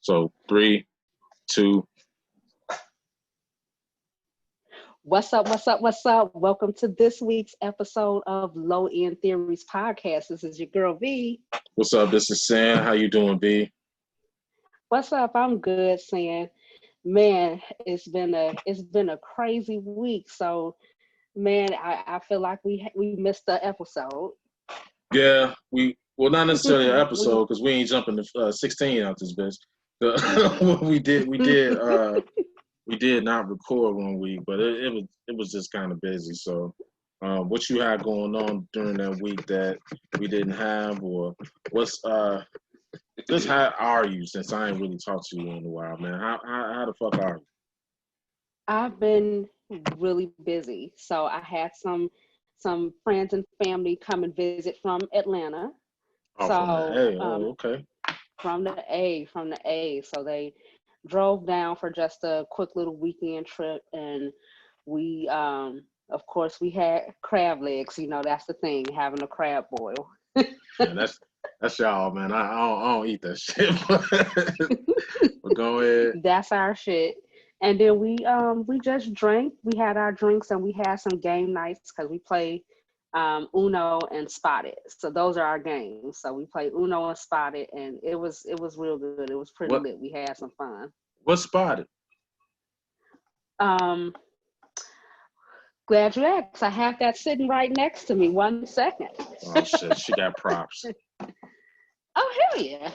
So 3, 2. What's up? What's up? What's up? Welcome to this week's episode of Low End Theories Podcast. This is your girl V. What's up? This is Sam. How you doing, V? What's up? I'm good, Sam. Man, it's been a crazy week. So, man, I feel like we missed the episode. Yeah, not necessarily an we, episode because we ain't jumping to 16 out this bitch. We did not record one week, but it was just kind of busy. So, what you had going on during that week that we didn't have, or what's just how are you? Since I ain't really talked to you in a while, man. How the fuck are you? I've been really busy. So I had some friends and family come and visit from Atlanta. Oh, So from the A. Oh, okay. from the A. So they drove down for just a quick little weekend trip, and we, of course, we had crab legs. You know, that's the thing, having a crab boil. Man, that's y'all, man. I don't eat that shit. But go ahead. That's our shit. And then we just drank. We had our drinks and we had some game nights because we play Uno and Spotted. So those are our games. So we played Uno and Spotted, and it was real good. It was pretty What lit. We had some fun. What's Spotted? Um, Glad you asked. I have that sitting right next to me. 1 second. Oh shit, she got props. Oh hell yeah!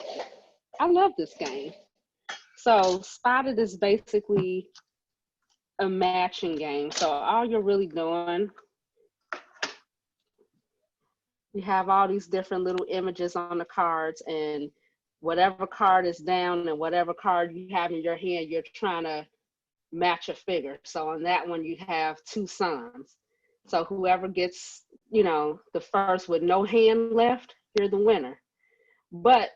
I love this game. So Spotted is basically a matching game. So all you're really doing, you have all these different little images on the cards, and whatever card is down and whatever card you have in your hand, you're trying to match a figure. So on that one, you have two suns. So whoever gets, the first with no hand left, you're the winner. But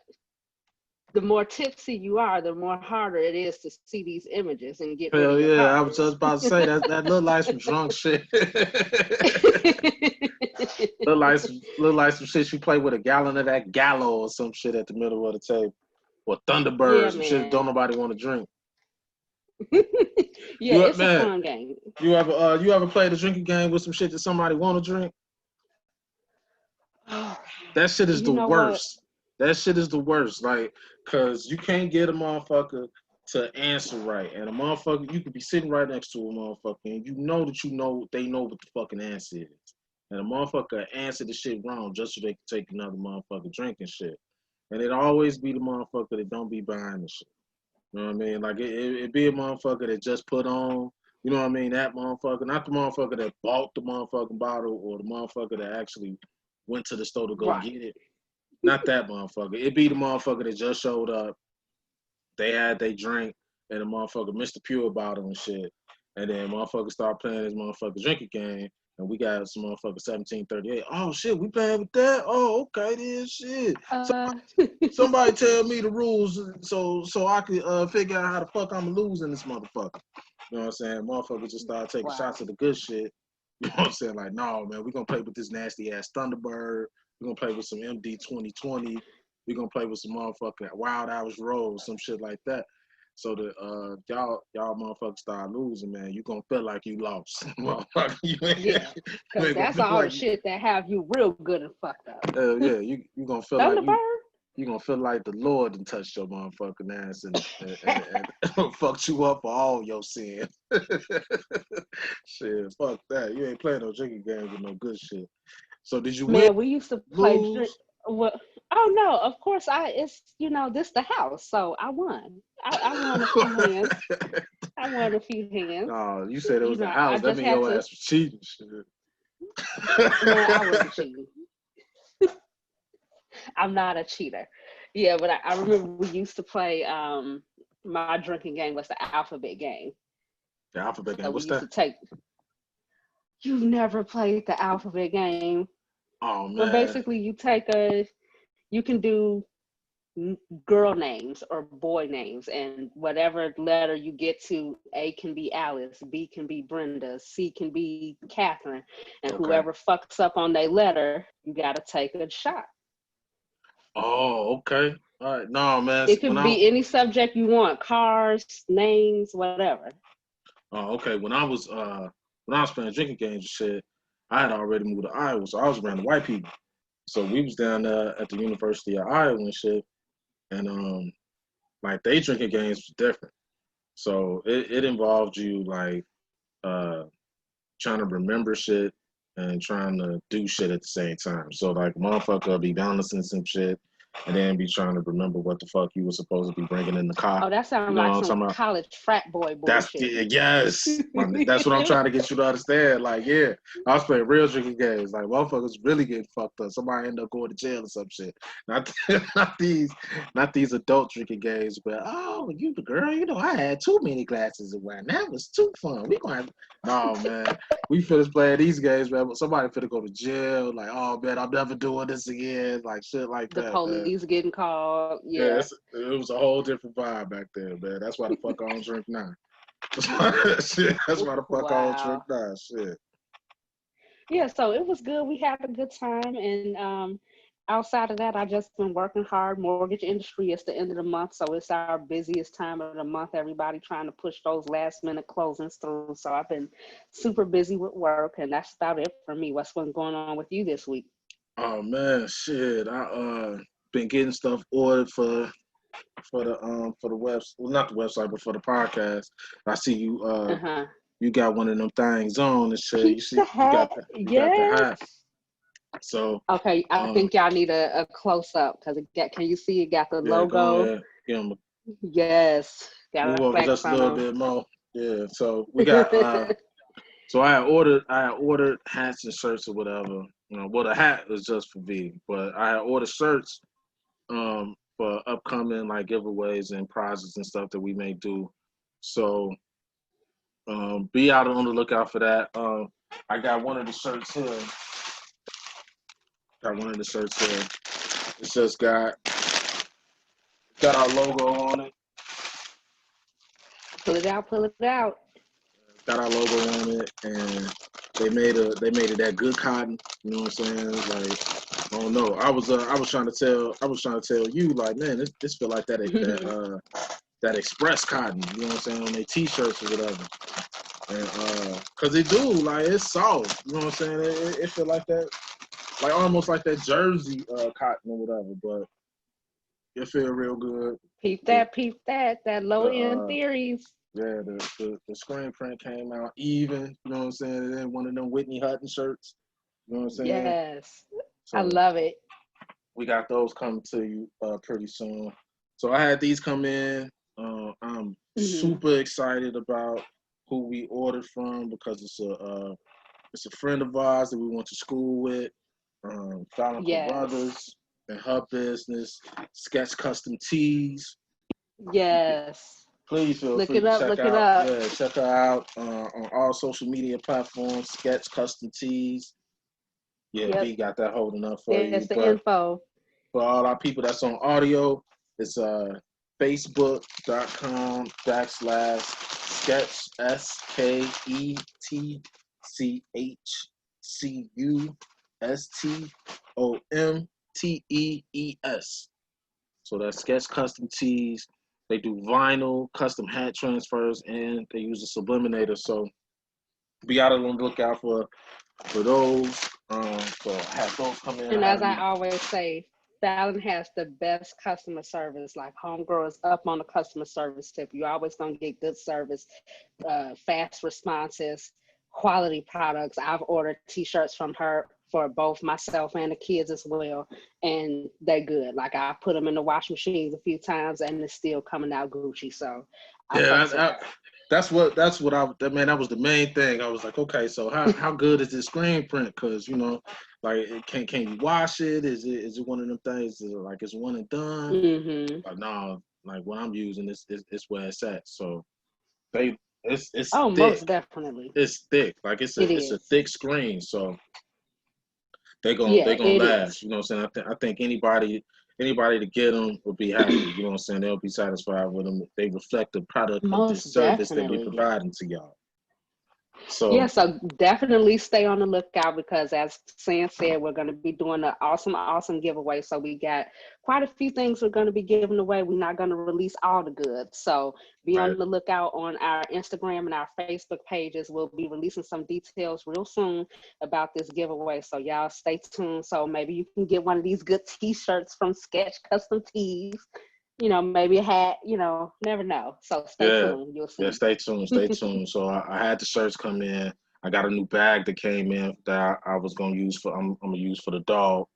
the more tipsy you are, the more harder it is to see these images and get rid Hell of your yeah, I cards. was just about to say that look like some drunk shit. look like some shit you play with a gallon of that Gallo or some shit at the middle of the table. Or Thunderbird, Yeah, some shit don't nobody want to drink. Yeah, it's a fun game. You ever played a drinking game with some shit that somebody want to drink? That shit is the worst. That shit is the worst. Like, cause you can't get a motherfucker to answer right, and a motherfucker you could be sitting right next to a motherfucker, and you know they know what the fucking answer is, and a motherfucker answer the shit wrong just so they can take another motherfucker drinking shit, and it always be the motherfucker that don't be buying the shit. You know what I mean? Like it be a motherfucker that just put on. You know what I mean? That motherfucker, not the motherfucker that bought the motherfucking bottle or the motherfucker that actually went to the store to go get it. Not that motherfucker. It be the motherfucker that just showed up. They had they drink, and the motherfucker missed the pure bottle and shit. And then motherfucker start playing this motherfucker drinking game, and we got some motherfucker 1738. Oh shit, we playing with that? Oh, okay, then shit. Somebody tell me the rules so I can figure out how the fuck I'm losing this motherfucker. You know what I'm saying? Motherfucker just start taking shots of the good shit. You know what I'm saying? Like, no, man, we're gonna play with this nasty ass Thunderbird. We're gonna play with some MD 2020. We're gonna play with some motherfucking Wild Hours Road, some shit like that. So the y'all motherfuckers start losing, man. You gonna feel like you lost. Yeah, because that's all the shit that have you real good and fucked up. Yeah, you gonna feel Thunderbird? like you gonna feel like the Lord done touched your motherfucking ass and fucked you up for all your sins. Shit, fuck that. You ain't playing no drinking games with no good shit. So did you win? Man, we used to play. Well, oh no, of course this the house, so I won. I won a few hands. I won a few hands. Oh, you said it was the house. That means your ass was cheating. Shit. Man, I wasn't cheating. I'm not a cheater. Yeah, but I remember we used to play. My drinking game was the alphabet game. The alphabet game. So What's we used that? to take. You've never played the alphabet game. Oh man. Well, basically, you can do girl names or boy names, and whatever letter you get to, A can be Alice, B can be Brenda, C can be Catherine, and whoever fucks up on their letter, you got to take a shot. Oh, okay. All right. No, man. It could be any subject you want, cars, names, whatever. Oh, okay. When I was playing drinking games and shit, I had already moved to Iowa, so I was around the white people. So we was down there at the University of Iowa and shit, and like they drinking games was different. So it involved you like trying to remember shit and trying to do shit at the same time. So like motherfucker be balancing some shit and then be trying to remember what the fuck you were supposed to be bringing in the car. Oh, that sounds you know like some college frat boy bullshit. Yes, that's what I'm trying to get you to understand. Like, yeah, I was playing real drinking games. Like, motherfuckers really getting fucked up. Somebody end up going to jail or some shit. Not these adult drinking games. But oh, you the girl, I had too many glasses of wine. That was too fun. We gonna have, no man. We finished playing these games, man. Somebody finna go to jail. Like, oh man, I'm never doing this again. Like shit like the that. The police getting called. Yeah, it was a whole different vibe back then, man. That's why the fuck I don't drink now. That's why the fuck I don't drink now. Shit. Yeah, so it was good. We had a good time, and outside of that, I just been working hard. Mortgage industry is the end of the month, so it's our busiest time of the month. Everybody trying to push those last minute closings through. So I've been super busy with work, and that's about it for me. What's been going on with you this week? Oh man, shit. I been getting stuff ordered for the website. Well, not the website, but for the podcast. I see you you got one of them things on and shit. Keep You see the hat. you got the hat. So okay, I think y'all need a close up because can you see it got the logo? Yes, got move over just a little bit more. Yeah, so we got so I had ordered hats and shirts or whatever. Well, the hat was just for V, but I had ordered shirts for upcoming like giveaways and prizes and stuff that we may do. So be out on the lookout for that. I got one of the shirts here. It's just got our logo on it. Pull it out. Got our logo on it, and they made it that good cotton. You know what I'm saying? Like, I don't know. I was trying to tell you, like, man, this feel like that express cotton. You know what I'm saying? On their t-shirts or whatever. And cause it do, like, it's soft. You know what I'm saying? It feel like that, like almost like that jersey cotton or whatever. But it feel real good. Peep that low end theories. Yeah, the screen print came out even. You know what I'm saying? It ain't one of them Whitney Hutton shirts. You know what I'm saying? Yes, so I love it. We got those coming to you pretty soon. So I had these come in. I'm super excited about who we ordered from because it's a friend of ours that we went to school with. Fallon Brothers and her business, Sketch Custom Tees. Yes. Please feel free to check out. Yeah, check her out on all social media platforms. Sketch Custom Tees. Yeah, we got that holding up for you. That's the info. For all our people that's on audio, it's facebook.com/sketch SketchCustomTees. So that's Sketch Custom Tees. They do vinyl, custom hat transfers, and they use a subliminator. So be out on the lookout for those. So have those come in. And as I always say, Fallon has the best customer service. Like homegirl is up on the customer service tip. You're always gonna get good service, fast responses, quality products. I've ordered t-shirts from her for both myself and the kids as well, and they're good. Like I put them in the washing machines a few times, and it's still coming out Gucci. So that's what that was the main thing. I was like, okay, so how good is this screen print? Because like can you wash it? Is it one of them things? Is it like it's one and done? Like no, like what I'm using is where it's at. So it's thick. Most definitely. It's thick. Like it's a thick screen. So they're gonna last. You know what I'm saying? I think anybody anybody to get them will be happy. You know what I'm saying? They'll be satisfied with them. They reflect the product of the Most service that we're definitely. providing to y'all. So Yeah, so definitely stay on the lookout because as Sam said, we're going to be doing an awesome giveaway. So we got quite a few things we're going to be giving away. We're not going to release all the goods. So be right. on the lookout on our Instagram and our Facebook pages. We'll be releasing some details real soon about this giveaway. So y'all stay tuned. So maybe you can get one of these good t-shirts from Sketch Custom Tees. Maybe a hat, never know. So stay Yeah. tuned. You'll Yeah, see. stay tuned. Stay tuned. So I had the shirts come in. I got a new bag that came in that I was gonna use for I'm gonna use for the dog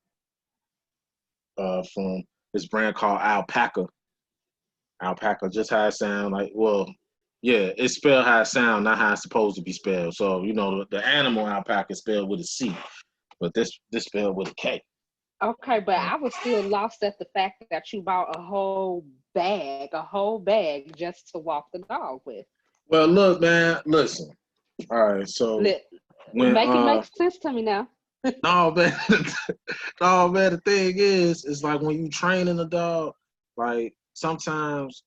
from this brand called Alpaca. Alpaca, just how it sound like. Well, yeah, it's spelled how it sound, not how it's supposed to be spelled. So the animal alpaca is spelled with a C, but this spelled with a K. Okay, but I was still lost at the fact that you bought a whole bag just to walk the dog with. Well, look, man, listen. All right, so Let, when make it make sense to me now. no man, no man, the thing is like when you training a dog, like sometimes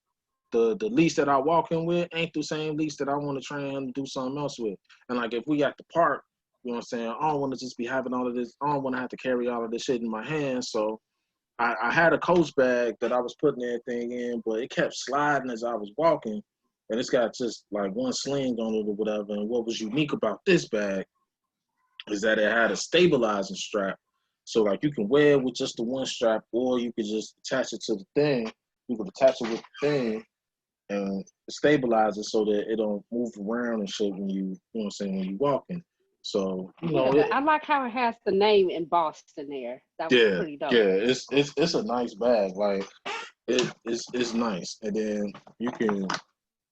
the leash that I walk in with ain't the same leash that I want to train him to do something else with. And like if we at the park, you know what I'm saying, I don't want to just be having all of this, I don't want to have to carry all of this shit in my hands. So I had a coach bag that I was putting everything in, but it kept sliding as I was walking. And it's got just like one sling on it or whatever. And what was unique about this bag is that it had a stabilizing strap. So like you can wear it with just the one strap, or you could just attach it to the thing. You could attach it with the thing and stabilize it so that it don't move around and shit when you know what I'm saying, when you walking. So, Yeah, I like how it has the name embossed in there. That was yeah, pretty dope. yeah, it's a nice bag. Like it's nice. And then you can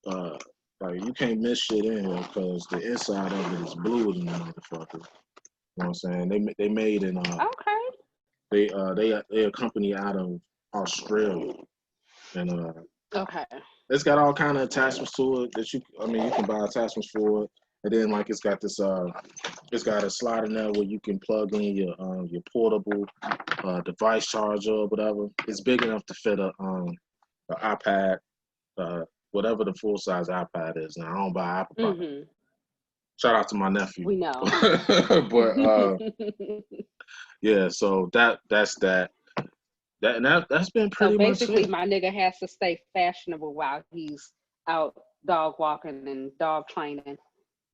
uh like you can't miss shit in here because the inside of it is bluer than the motherfucker. You know what I'm saying? They made in Okay. they're a company out of Australia, and Okay. it's got all kind of attachments to it that you can buy attachments for it, and then like it's got a slide in there where you can plug in your portable device charger or whatever. It's big enough to fit an iPad, whatever the full size iPad is. Now I don't buy Apple products. Mm-hmm. Shout out to my nephew. We know. But yeah, so that's that. That's been So pretty much basically, it. my nigga has to stay fashionable while he's out dog walking and dog training.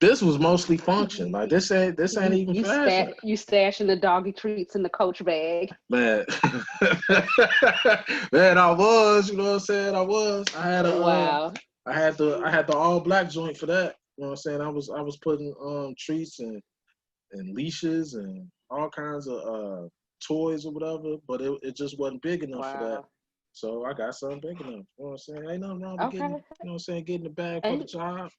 This was mostly function. Like this ain't even fashion. You stashing the doggy treats in the coach bag. Man. Man, I was, you know what I'm saying? Wow. I had the all black joint for that. You know what I'm saying? I was putting treats and leashes and all kinds of toys or whatever, but it just wasn't big enough for that. Wow. So I got something big enough. You know what I'm saying? Ain't nothing wrong with getting, Okay. you know what I'm saying, getting the bag for the Ain't job.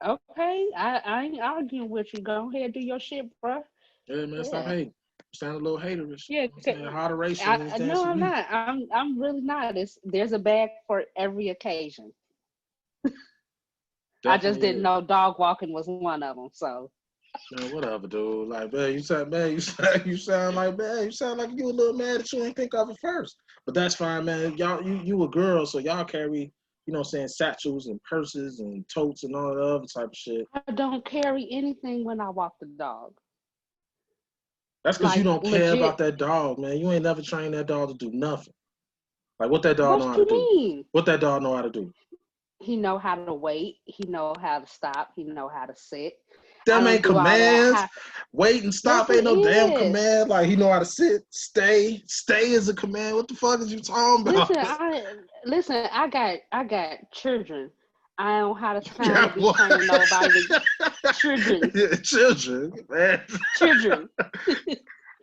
okay. I ain't arguing with you. Go ahead, do your shit, bro. Yeah, man, stop Yeah. hating. You sound a little haterish. Yeah. You know what I'm saying? Moderation in this dance No, of I'm week. not. I'm really not. There's a bag for every occasion. I just Definitely didn't is. know dog walking was one of them. So Man, whatever, dude. Like, man, you sound like you a little mad that you ain't think of it first. But that's fine, man. Y'all, you a girl, so y'all carry, you know what I'm saying, satchels and purses and totes and all the other type of shit. I don't carry anything when I walk the dog. That's because you Like don't care legit. about that dog, man. You ain't never trained that dog to do nothing. Like, what that dog know What how to you do? mean? What that dog know how to do? He know how to wait. He know how to stop. He know how to sit. I Them don't ain't do all that. commands. Wait and Yes, stop it ain't no damn is. command. Like, he know how to sit, stay. Stay is a command. What the fuck is you talking about? Listen. I got children. I don't have the You time to got be what? training nobody. Children, Children, man. children.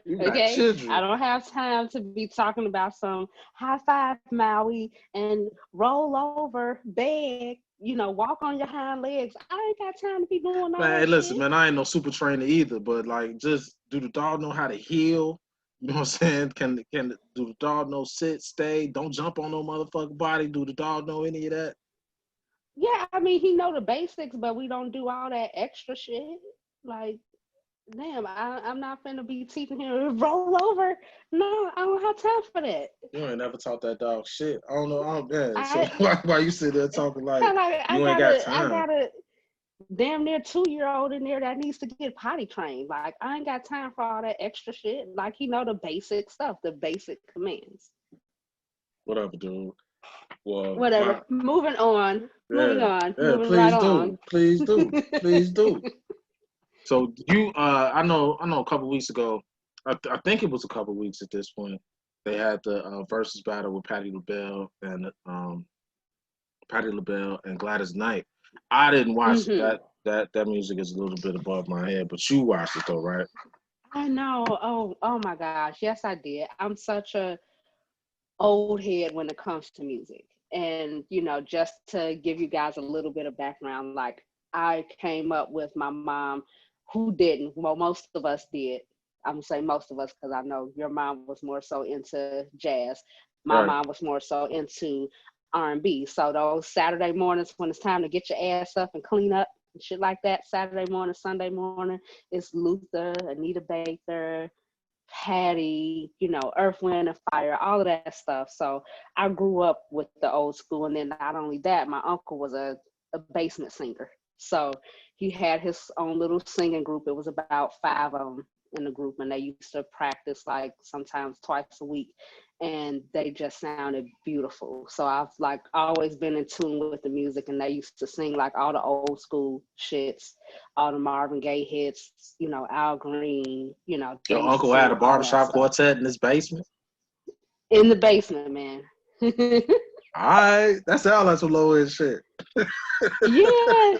You got Okay, I children. don't have time to be talking about some high five Maui and roll over beg. Walk on your hind legs. I ain't got time to be doing all Man, hey, that listen, shit. man, I ain't no super trainer either, but like, just do the dog know how to heel? You know what I'm saying? Do the dog know sit, stay? Don't jump on no motherfucking body. Do the dog know any of that? Yeah, I mean he know the basics, but we don't do all that extra shit. Like damn, I'm not finna be teaching him to roll over. No, I don't have time for that. You ain't never taught that dog shit. I don't know. I don't get. So I why you sit there talking like like you ain't got I time? got a damn near 2-year-old in there that needs to get potty trained. Like I ain't got time for all that extra shit. Like he know the basic stuff, the basic commands. Whatever, dude. Well, Whatever. Moving on. Moving yeah, on. yeah. Moving right Please on. do, please do, please do. So you, I know, a couple weeks ago, I think it was a couple weeks at this point. They had the versus battle with Patti LaBelle and Gladys Knight. I didn't watch it. hmm That music is a little bit above my head, but you watched it though, right? I know. Oh my gosh. Yes, I did. I'm such a old head when it comes to music. And, just to give you guys a little bit of background, like I came up with my mom who didn't. Well, most of us did. I'm gonna say most of us because I know your mom was more so into jazz. My Right. mom was more so into R&B. So those Saturday mornings when it's time to get your ass up and clean up and shit like that, Saturday morning, Sunday morning, it's Luther, Anita Baker, Patti, Earth, Wind, and Fire, all of that stuff. So I grew up with the old school. And then not only that, my uncle was a basement singer. So he had his own little singing group. It was about 5 of them in the group, and they used to practice like sometimes twice a week. And they just sounded beautiful. So I've like always been in tune with the music, and they used to sing like all the old school shits, all the Marvin Gaye hits, Al Green, they Your used to uncle had sing a all that barbershop stuff quartet in his basement. in the basement, man. All right, that sounds like some low end shit. Yeah,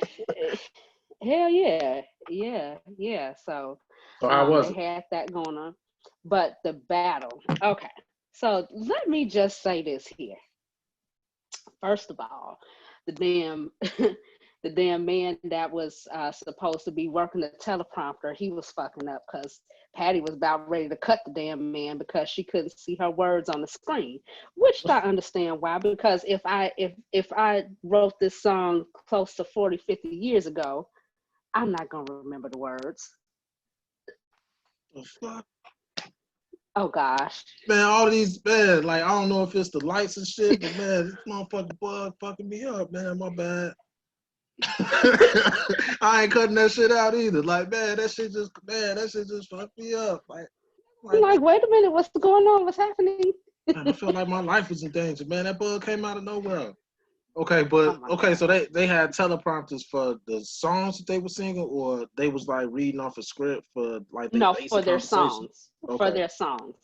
hell yeah, yeah. So So how was they it? had that going on, but the battle. Okay, so let me just say this here. First of all, the damn the damn man that was supposed to be working the teleprompter, he was fucking up because Patti was about ready to cut the damn man because she couldn't see her words on the screen, which I understand why. Because if I wrote this song close to 40, 50 years ago, I'm not gonna remember the words. The fuck? Oh gosh. Man, all these man, like I don't know if it's the lights and shit, but man, this motherfucking bug fucking me up, man. My bad. I ain't cutting that shit out either. Like, man, that shit just fucked me up. I'm Like, like, wait a minute, what's going on? What's happening? man, I felt like my life was in danger, man. That bug came out of nowhere. Okay, Oh but my okay, so god. they had teleprompters for the songs that they were singing, or they was like reading off a script for like they No, for basic their conversation. songs. For Okay. their songs.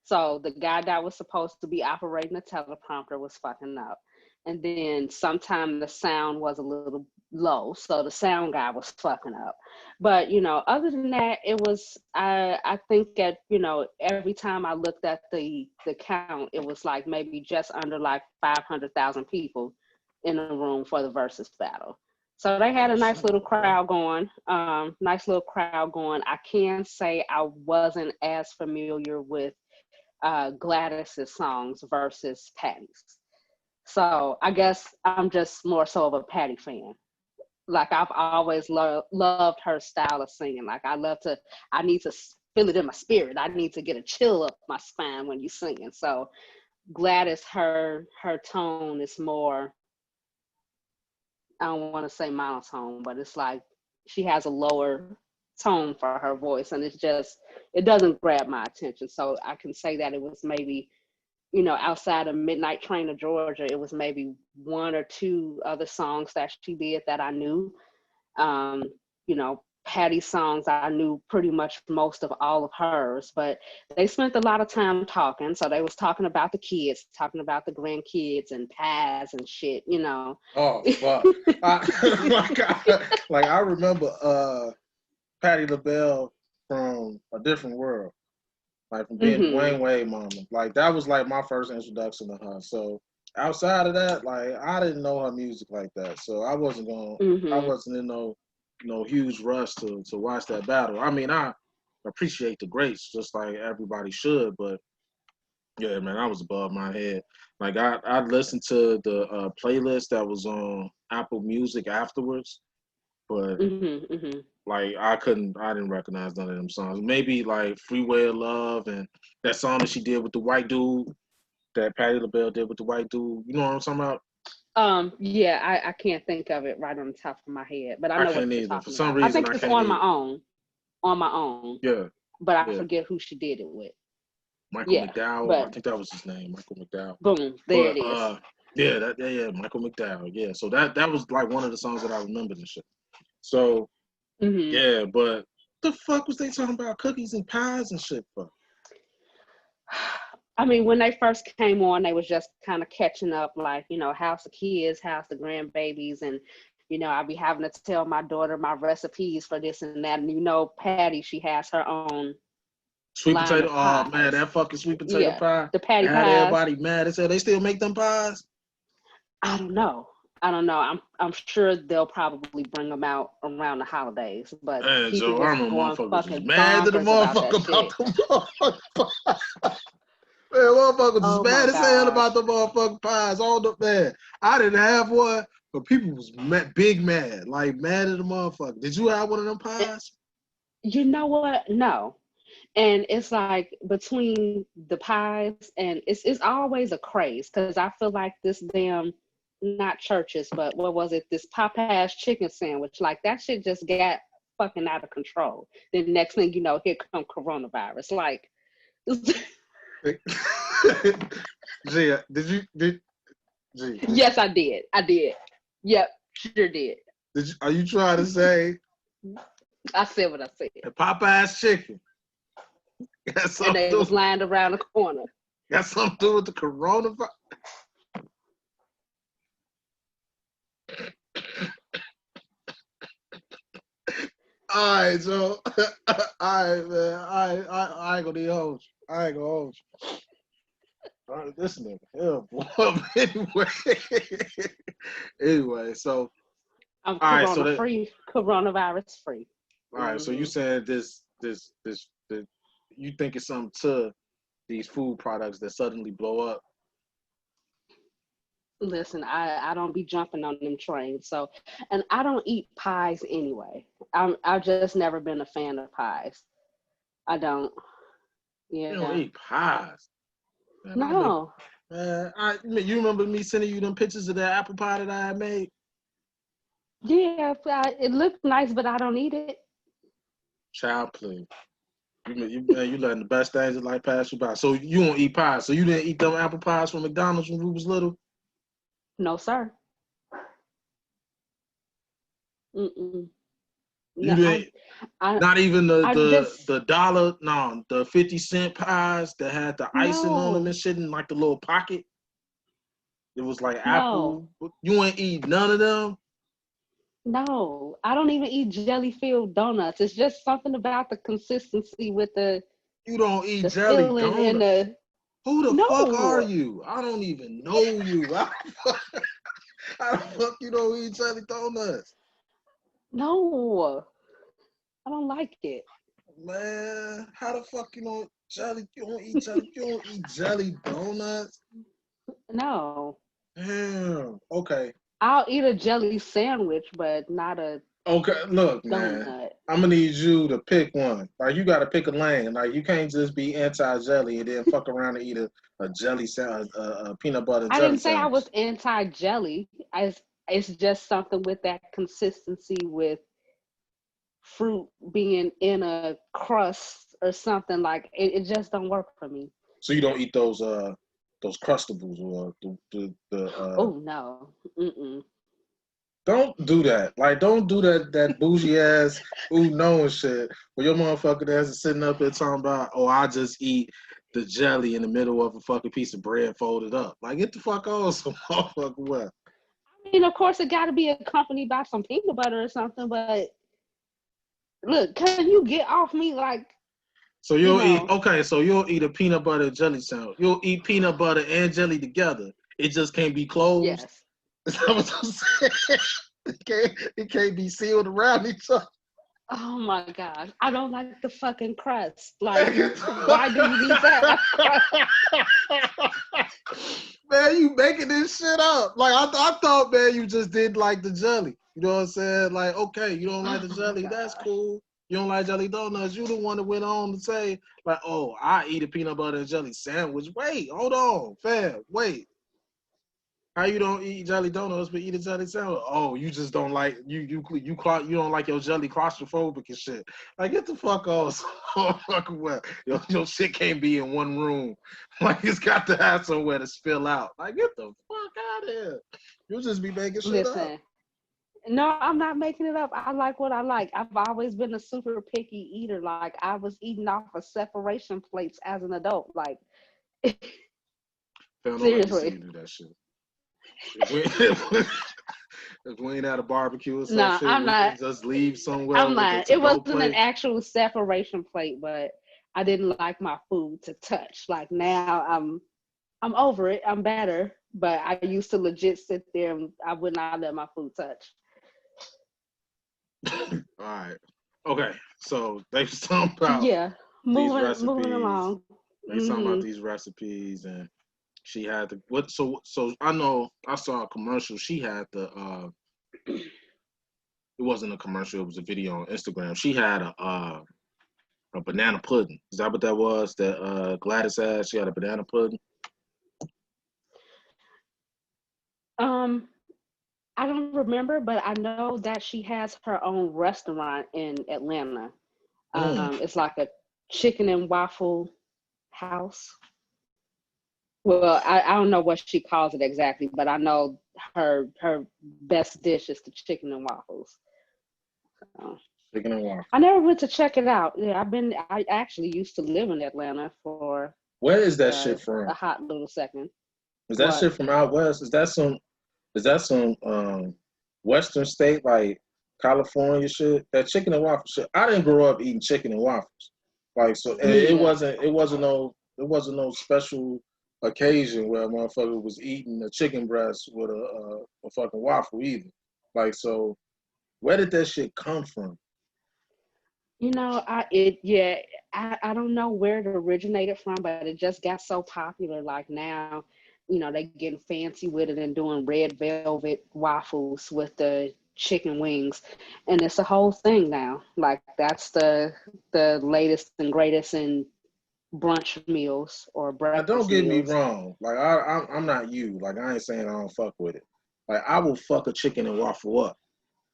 So the guy that was supposed to be operating the teleprompter was fucking up. And then sometime the sound was a little low. So the sound guy was fucking up. But other than that, it was I think at, every time I looked at the count, it was like maybe just under like 500,000 people in the room for the versus battle. So they had Oh a nice shit. little Okay. crowd going. Nice little crowd going. I can say I wasn't as familiar with Gladys's songs versus Patti's. So I guess I'm just more so of a Patti fan. Like I've always loved her style of singing. Like I need to feel it in my spirit. I need to get a chill up my spine when you're singing. So Gladys, her tone is more, I don't want to say monotone, but it's like she has a lower tone for her voice, and it doesn't grab my attention. So I can say that it was maybe, outside of Midnight Train to Georgia, it was maybe one or two other songs that she did that I knew. Um, Patty's songs, I knew pretty much most of all of hers, but they spent a lot of time talking. So they was talking about the kids, talking about the grandkids and pies and shit. Oh fuck. Like I remember Patti LaBelle from A Different World. Like from being hmm Dwayne Wade mama. Like that was like my first introduction to her. So outside of that, like I didn't know her music like that. So I hmm wasn't in no huge rush to watch that battle. I mean I appreciate the greats just like everybody should, but yeah, man, I was above my head. Like I listened to the playlist that was on Apple Music afterwards, but hmm hmm Like I didn't recognize none of them songs. Maybe like Freeway of Love and that song that she did with the white dude, that Patti LaBelle did with the white dude. You know what I'm talking about? Yeah, I can't think of it right on the top of my head, but I I know what can't you're either. For talking some about. I reason, think I it's can't on my either. own. On my own. Yeah, But I yeah. forget who she did it with. Michael Yeah, McDowell. I but think that was his name, Michael McDowell. boom, there But it is. yeah, Michael McDowell. Yeah, so that was like one of the songs that I remembered and shit. So yeah, but the fuck was they talking about cookies and pies and shit for? I mean, when they first came on, they was just kind of catching up, like, you know, how's the kids, how's the grandbabies, and, you know, I'll be having to tell my daughter my recipes for this and that. And, you know, Patti, she has her own Sweet line potato, of oh man, pies. that fucking sweet potato Yeah, pie. the Patti It had pies. everybody mad. They said they still make them pies. I don't know. I'm sure they'll probably bring them out around the holidays, but Man, people Joe, I was remember going motherfuckers was fucking mad to the bonkers about that motherfucker about shit. the motherfucker. Man, motherfuckers was Oh my mad as hell gosh. about the motherfucking pies. All the man, I didn't have one, but people was big mad, like mad at the motherfucker. Did you have one of them pies? You know what? No. And it's like between the pies and it's always a craze because I feel like this damn, not churches, but what was it? This Popeyes chicken sandwich, like that shit just got fucking out of control. Then next thing you know, here come coronavirus. Like, G, did G? yes, I did. I did. Yep, sure did. Are you trying to say I said what I said. the Popeyes chicken got And they was something lined around the corner. to do with the coronavirus? All right, so all right, man. I ain't gonna need hold you. I ain't gonna hold you. All right, this nigga, anyway. Anyway, so I'm all right, so that coronavirus free. all right, so you said this you think it's something to these food products that suddenly blow up. Listen, I don't be jumping on them trains. So, and I don't eat pies anyway. I've just never been a fan of pies. I don't. You Yeah. don't eat pies. Man, No. You remember me sending you them pictures of that apple pie that I had made? Yeah, it looked nice, but I don't eat it. Child, please. You letting the best things in life pass you by. So you don't eat pies. So you didn't eat them apple pies from McDonald's when we was little? No, sir. Mm-mm. You No, didn't. I Not even just the dollar, no, the 50-cent pies that had the icing on them no, and shit in like the little pocket. It was like apple. no, You ain't eat none of them. no. I don't even eat jelly filled donuts. It's just something about the consistency with You don't eat the jelly filling and donuts. the Who the fuck are no, you? I don't even know you. How the fuck you don't eat jelly donuts? no. I don't like it. Man, how the fuck you don't jelly? You don't eat jelly. You don't eat jelly donuts. No. Damn. Okay. I'll eat a jelly sandwich, but not a Okay. Look, man. donut. I'm gonna need you to pick one. Like you gotta pick a lane. Like you can't just be anti-jelly and then fuck around and eat a jelly sandwich, a peanut butter and I jelly didn't say I sandwich. was anti-jelly. It's just something with that consistency with fruit being in a crust or something like it just don't work for me. So you don't eat those crustables or Oh no. Mm-mm. Don't do that. Like, don't do that bougie ass knowing shit where your motherfucking ass is sitting up there talking about, oh, I just eat the jelly in the middle of a fucking piece of bread folded up. Like, get the fuck on some motherfucking well. I mean, of course, it got to be accompanied by some peanut butter or something. But look, can you get off me? Like, So you you'll eat, know, okay, so you'll eat a peanut butter jelly sandwich. You'll eat peanut butter and jelly together. It just can't be closed. yes. Is that what I'm saying? It can't be sealed around each other. Oh my gosh, I don't like the fucking crust. Like, why do you need that? Man, you making this shit up. Like I thought, man, you just did like the jelly. You know what I'm saying? Like, okay, you don't like the Oh my jelly, that's gosh. cool. You don't like jelly donuts. You the one that went on to say, like, oh, I eat a peanut butter and jelly sandwich. Wait, hold on, fam, wait. How you don't eat jelly donuts but eat a jelly sandwich? Oh, you just don't like you don't like your jelly claustrophobic and shit. Like get the fuck off. Fucking well. Your shit can't be in one room. Like it's got to have somewhere to spill out. Like get the fuck out of here. You'll just be making shit up. Listen, no, I'm not making it up. I like what I like. I've always been a super picky eater. Like I was eating off of separation plates as an adult. Like Fam, don't let me see you seriously. do that shit. If we ain't at a barbecue or some No, shit, I'm we not. can just leave somewhere I'm with a lying. It to-go wasn't an plate. actual separation plate, but I didn't like my food to touch. Like now I'm over it. I'm better. But I used to legit sit there and I would not let my food touch. All right. Okay. So they was talking about Yeah. these Moving recipes. along. They talking about Hmm. these recipes, and she had the what? So I know I saw a commercial. She had the. It wasn't a commercial. It was a video on Instagram. She had a banana pudding. Is that what that was? That Gladys had. She had a banana pudding. Um, I don't remember, but I know that she has her own restaurant in Atlanta. Mm. It's like a chicken and waffle house. Well, I don't know what she calls it exactly, but I know her best dish is the chicken and waffles. So, Chicken and waffle. I never went to check it out. Yeah, I actually used to live in Atlanta for Where is that uh, shit from? a hot little second. Is that What? shit from out west? Is that some? Is that some Western state like California shit? That chicken and waffle shit. I didn't grow up eating chicken and waffles. Like so, and Me either. it wasn't no special occasion where a motherfucker was eating a chicken breast with a fucking waffle either. Like so, where did that shit come from? You know, I don't know where it originated from, but it just got so popular. Like now, they getting fancy with it and doing red velvet waffles with the chicken wings, and it's a whole thing now. Like that's the latest and greatest in brunch meals or Now, don't breakfast get me meals. wrong. Like I'm not you. Like I ain't saying I don't fuck with it. Like I will fuck a chicken and waffle up.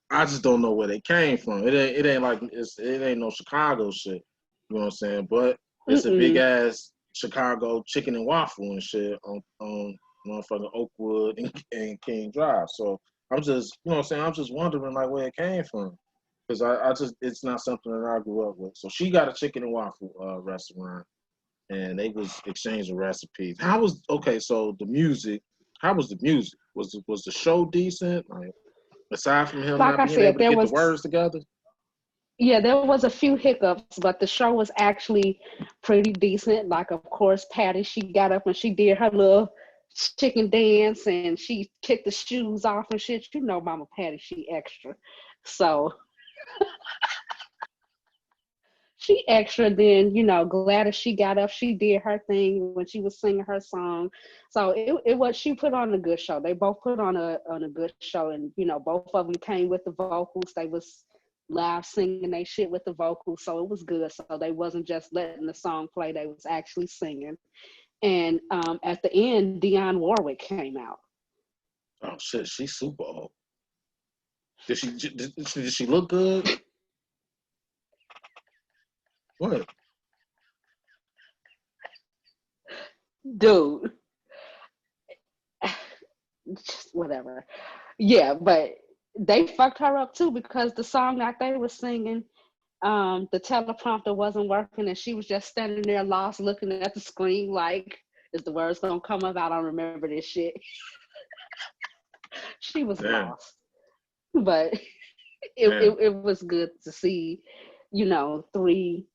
I just don't know where they came from. It ain't like it ain't no Chicago shit. You know what I'm saying? But it's a big Mm-mm. ass Chicago chicken and waffle and shit on motherfucking Oakwood and King Drive. So I'm just you know what I'm saying. I'm just wondering like where it came from because I just it's not something that I grew up with. So she got a chicken and waffle restaurant and they was exchanging recipes. How was okay? So the music. How was the music? Was the show decent? Like aside from him Like not I being said, able to get the words together. there was a few hiccups, but the show was actually pretty decent. Like, of course, Patti, she got up and she did her little chicken dance and she kicked the shoes off and shit. You know, Mama Patti, she extra. So she extra. Then, Gladys, she got up, she did her thing when she was singing her song. So it was she put on a good show. They both put on a good show, and both of them came with the vocals. They was live singing they shit with the vocals, so it was good. So they wasn't just letting the song play; they was actually singing. And at the end, Dionne Warwick came out. Oh shit, she's super old. Did she look good? What? Dude, just whatever. Yeah, but they fucked her up too because the song that they were singing, the teleprompter wasn't working and she was just standing there lost looking at the screen like, is the words gonna come up? I don't remember this shit. She was Damn, lost. But damn. it was good to see, three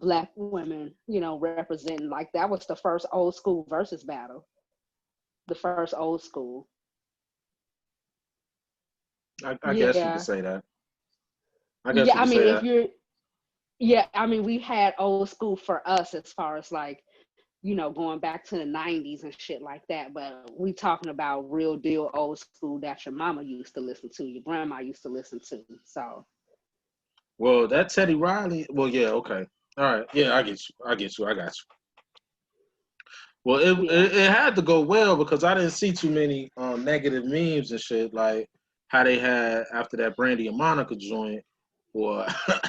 black women, representing. Like that was the first old school versus battle. The first old school. I guess you could Yeah. say that. I guess Yeah, you I could mean say if that. you're yeah, I mean we had old school for us as far as like you know, going back to the 90s and shit like that. But we talking about real deal old school that your mama used to listen to, your grandma used to listen to. So. Well, that Teddy Riley. Well, yeah, okay, all right, yeah, I get you. I got you. Well, it had to go well because I didn't see too many negative memes and shit like how they had after that Brandy and Monica joint, or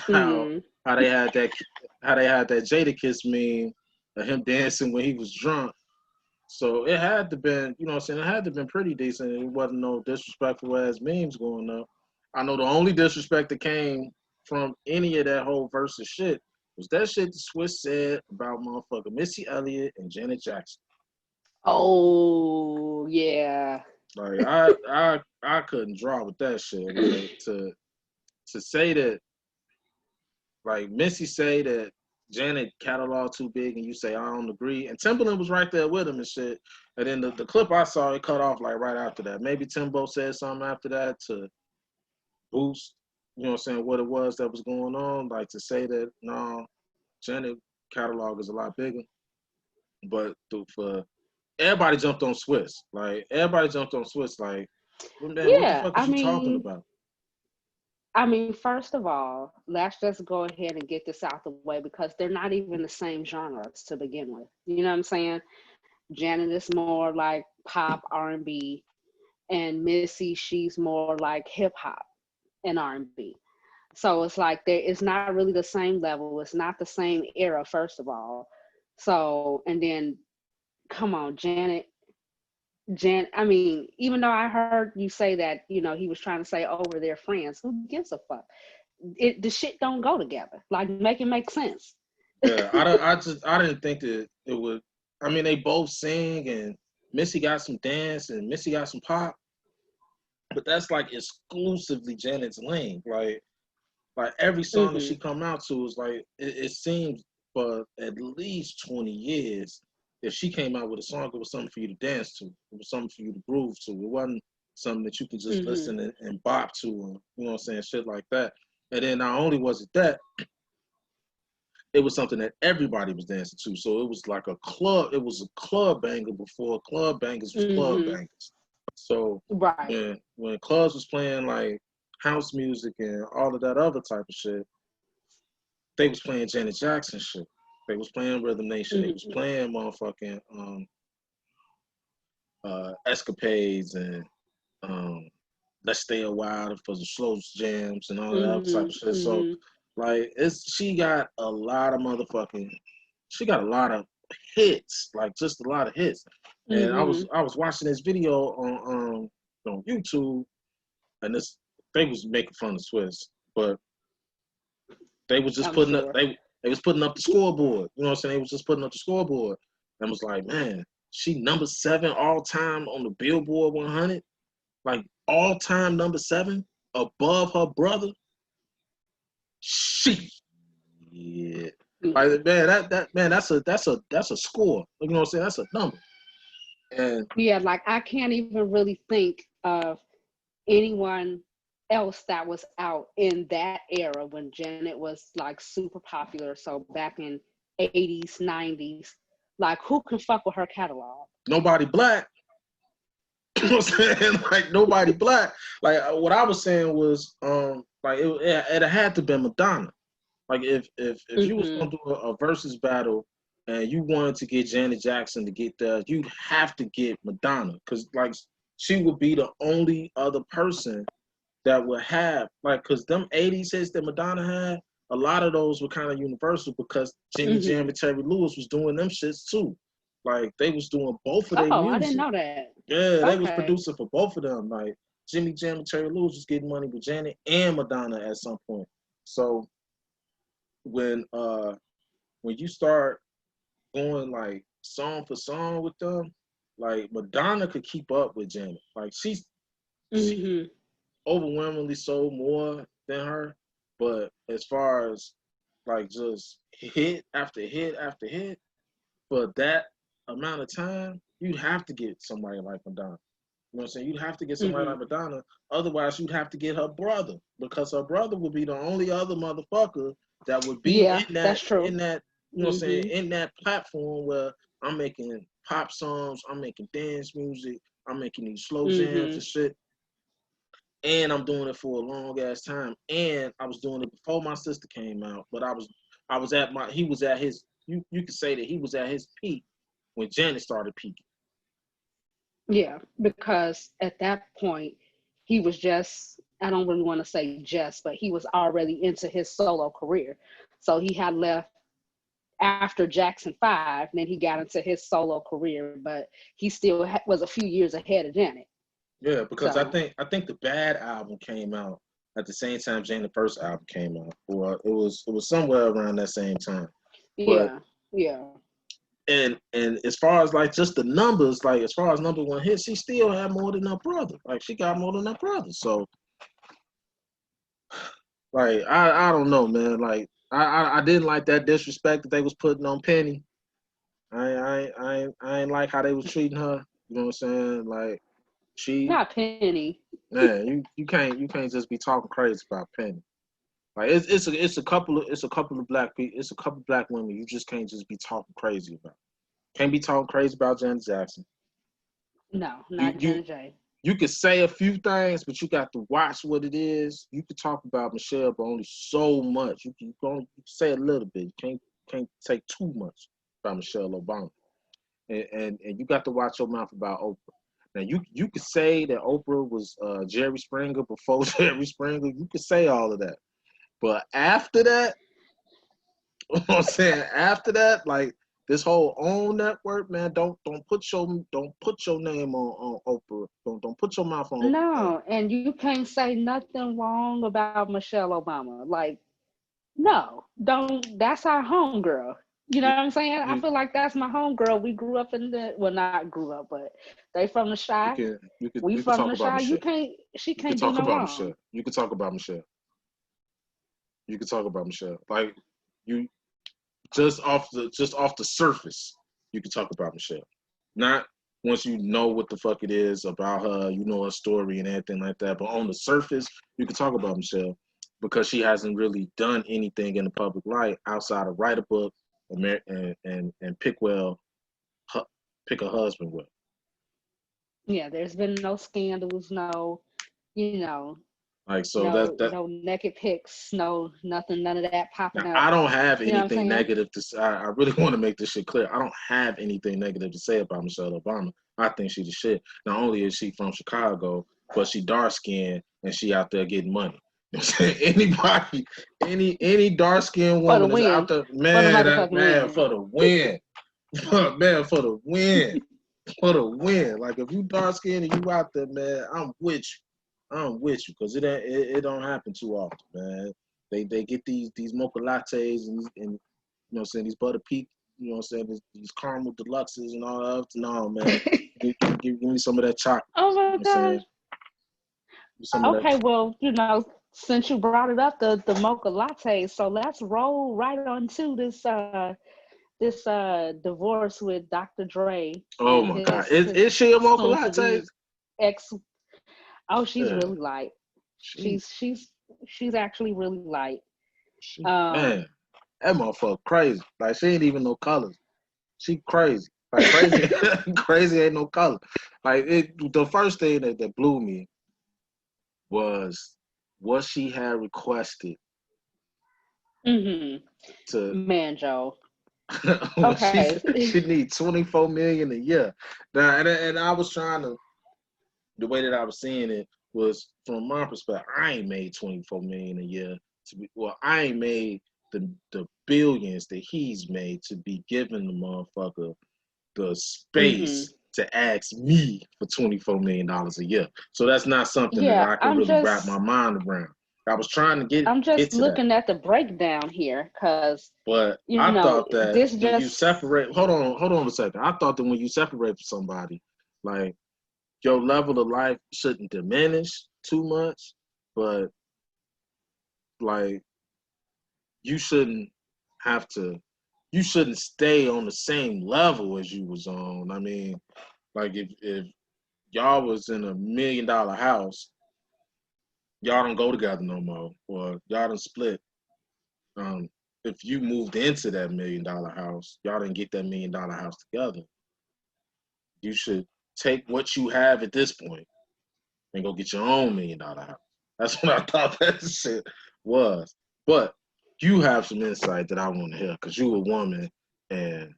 how they had that Jadakiss meme of him dancing when he was drunk. So it had to been, you know what I'm saying, it had to been pretty decent. It wasn't no disrespectful ass memes going up. I know the only disrespect that came from any of that whole versus shit was that shit the Swiss said about motherfucker Missy Elliott and Janet Jackson. Oh yeah. Like I couldn't draw with that shit. Like to say that, like Missy say that Janet catalog too big and you say I don't agree. And Timberland was right there with him and shit. And then the clip I saw, it cut off like right after that. Maybe Timbo said something after that to boost, you know what I'm saying, what it was that was going on. Like to say that no, Janet catalog is a lot bigger. But for everybody jumped on Swiss. Like everybody jumped on Swiss like, well, man, what the fuck is you talking about? I mean, first of all, let's just go ahead and get this out the way because they're not even the same genres to begin with. You know what I'm saying? Janet is more like pop R&B, and Missy, she's more like hip hop and R&B. So it's like it's not really the same level. It's not the same era, first of all. So, and then, come on, I mean, even though I heard you say that, you know, he was trying to say over their friends, who gives a fuck? The shit don't go together. Like, make it make sense. Yeah, I didn't think that it would. I mean, they both sing, and Missy got some dance, and Missy got some pop, but that's like exclusively Janet's lane. Like every song that she come out to is like it seems for at least 20 years. If she came out with a song, it was something for you to dance to. It was something for you to groove to. It wasn't something that you could just listen and bop to, and, you know what I'm saying, shit like that. And then not only was it that, it was something that everybody was dancing to. So it was like a club. It was a club banger before club bangers was club bangers. So when clubs was playing like house music and all of that other type of shit, they was playing Janet Jackson shit. They was playing Rhythm Nation. They was playing motherfucking Escapades and Let's Stay a While for the slow jams and all that other type of shit. So like she got a lot of hits, like just a lot of hits. And I was watching this video on YouTube, and they was making fun of Swiss, but they was just putting up they was putting up the scoreboard. You know what I'm saying? They was just putting up the scoreboard and was like, man, she number 7 all time on the Billboard 100, like all time number 7 above her brother. Yeah. Like, man, that's a score. You know what I'm saying? That's a number. And yeah, like I can't even really think of anyone else that was out in that era when Janet was like super popular. So back in 80s, 90s, like who can fuck with her catalog? Nobody black. You know what I'm saying? Like nobody black. Like what I was saying was, like it had to be Madonna. Like if you was gonna do a versus battle and you wanted to get Janet Jackson to get there, you'd have to get Madonna, because like she would be the only other person that would have, like, because them 80s hits that Madonna had, a lot of those were kind of universal because Jimmy Jam and Terry Lewis was doing them shits too. Like they was doing both of their music. I didn't know that. Yeah, they was producing for both of them. Like Jimmy Jam and Terry Lewis was getting money with Janet and Madonna at some point. So when you start going like song for song with them, like Madonna could keep up with Janet. Like she overwhelmingly sold more than her, but as far as like just hit after hit after hit for that amount of time, you'd have to get somebody like Madonna. You know what I'm saying? You'd have to get somebody like Madonna. Otherwise, you'd have to get her brother, because her brother would be the only other motherfucker that would be in that, you know what I'm saying, in that platform where I'm making pop songs, I'm making dance music, I'm making these slow jams Mm-hmm. and shit. And I'm doing it for a long ass time. And I was doing it before my sister came out, but I was at my he was at his you could say that he was at his peak when Janet started peaking. Yeah, because at that point, he was just, I don't really want to say just, but he was already into his solo career. So he had left after Jackson 5, then he got into his solo career, but he still was a few years ahead of Janet. Yeah, because So, I think the Bad album came out at the same time Janet first album came out, or it was somewhere around that same time. But yeah, yeah. and as far as like just the numbers, like as far as number one hits, she still had more than her brother. Like she got more than her brother. So like I don't know, man. Like I didn't like that disrespect that they was putting on Penny. I ain't like how they was treating her. You know what I'm saying? Like she, Not Penny. man, you can't just be talking crazy about Penny. Like it's a couple of black people, it's a couple of black women you just can't just be talking crazy about. Can't be talking crazy about Janet Jackson. No, You not you Janet J. you could say a few things, but you got to watch what it is. You could talk about Michelle, but only so much. You can only say a little bit. You can't say too much about Michelle Obama. And you got to watch your mouth about Oprah. Now you could say that Oprah was Jerry Springer before Jerry Springer. You could say all of that, but after that, you know what I'm saying, after that, like this whole own network, man, don't put your name on Oprah. Don't put your mouth on Oprah's name. No, and you can't say nothing wrong about Michelle Obama. Like, no, don't. That's our homegirl. You know You what I'm saying? I you feel like that's my homegirl. We grew up in the, well, not grew up, but they from the shy. We you can from talk the about shy. You Michelle. can't. She You can can't do talk no about wrong. Michelle. You can talk about Michelle. You can talk about Michelle. Like you just off the surface, you can talk about Michelle. Not once you know what the fuck it is about her, you know her story and everything like that. But on the surface, you can talk about Michelle because she hasn't really done anything in the public light outside of write a book and hu- pick a husband with. Yeah, there's been no scandals, no, you know, Like so no, that no naked pics, no nothing, none of that now, popping up. I don't have You know what I'm anything saying? negative to say. I really want to make this shit clear. I don't have anything negative to say about Michelle Obama. I think she's the shit. Not only is she from Chicago, but she dark skinned and she out there getting money. You know what I'm saying? Anybody, any dark skinned For the woman is out win, there, for the man, that motherfucking man win. for the win. Man, for the win. For the win. Like if you dark skinned and you out there, man, I'm with you. I'm with you because it don't happen too often, man. They get these mocha lattes and you know what I'm saying, these butter peak, you know what I'm saying, these caramel deluxes and all that. No, man. Give me some of that chocolate. Oh You know my what I'm saying? gosh. Give me some of that. Okay, well, since you brought it up, the mocha latte, so let's roll right on to this divorce with Dr. Dre Oh and my God. his Is she a mocha soon to latte? be ex. Oh, she's Yeah. really light. She, She's actually really light. man, Um, that motherfucker crazy. Like she ain't even no colors. She crazy. Like crazy, crazy ain't no color. Like the first thing that blew me was what she had requested mm-hmm. to Man, Joe. when she Okay. said she need 24 million a year. Now and I was trying to the way that I was seeing it was from my perspective, I ain't made 24 million a year to be well, I ain't made the billions that he's made to be giving the motherfucker the Mm-hmm. space to ask me for $24 million a year. So that's not something that Yeah, I can really wrap my mind around. I was trying to I'm get just to that. looking at the breakdown here because But I thought that this when you just separate, hold on a second. I thought that when you separate from somebody, like your level of life shouldn't diminish too much, but like you shouldn't have to, you shouldn't stay on the same level as you was on. I mean, like if y'all was in $1 million house, y'all don't go together no more, or y'all done split. if you moved into that $1 million house, y'all didn't get that $1 million house together. You should take what you have at this point and go get your own $1 million house. That's what I thought that shit was. But you have some insight that I want to hear because you're a woman and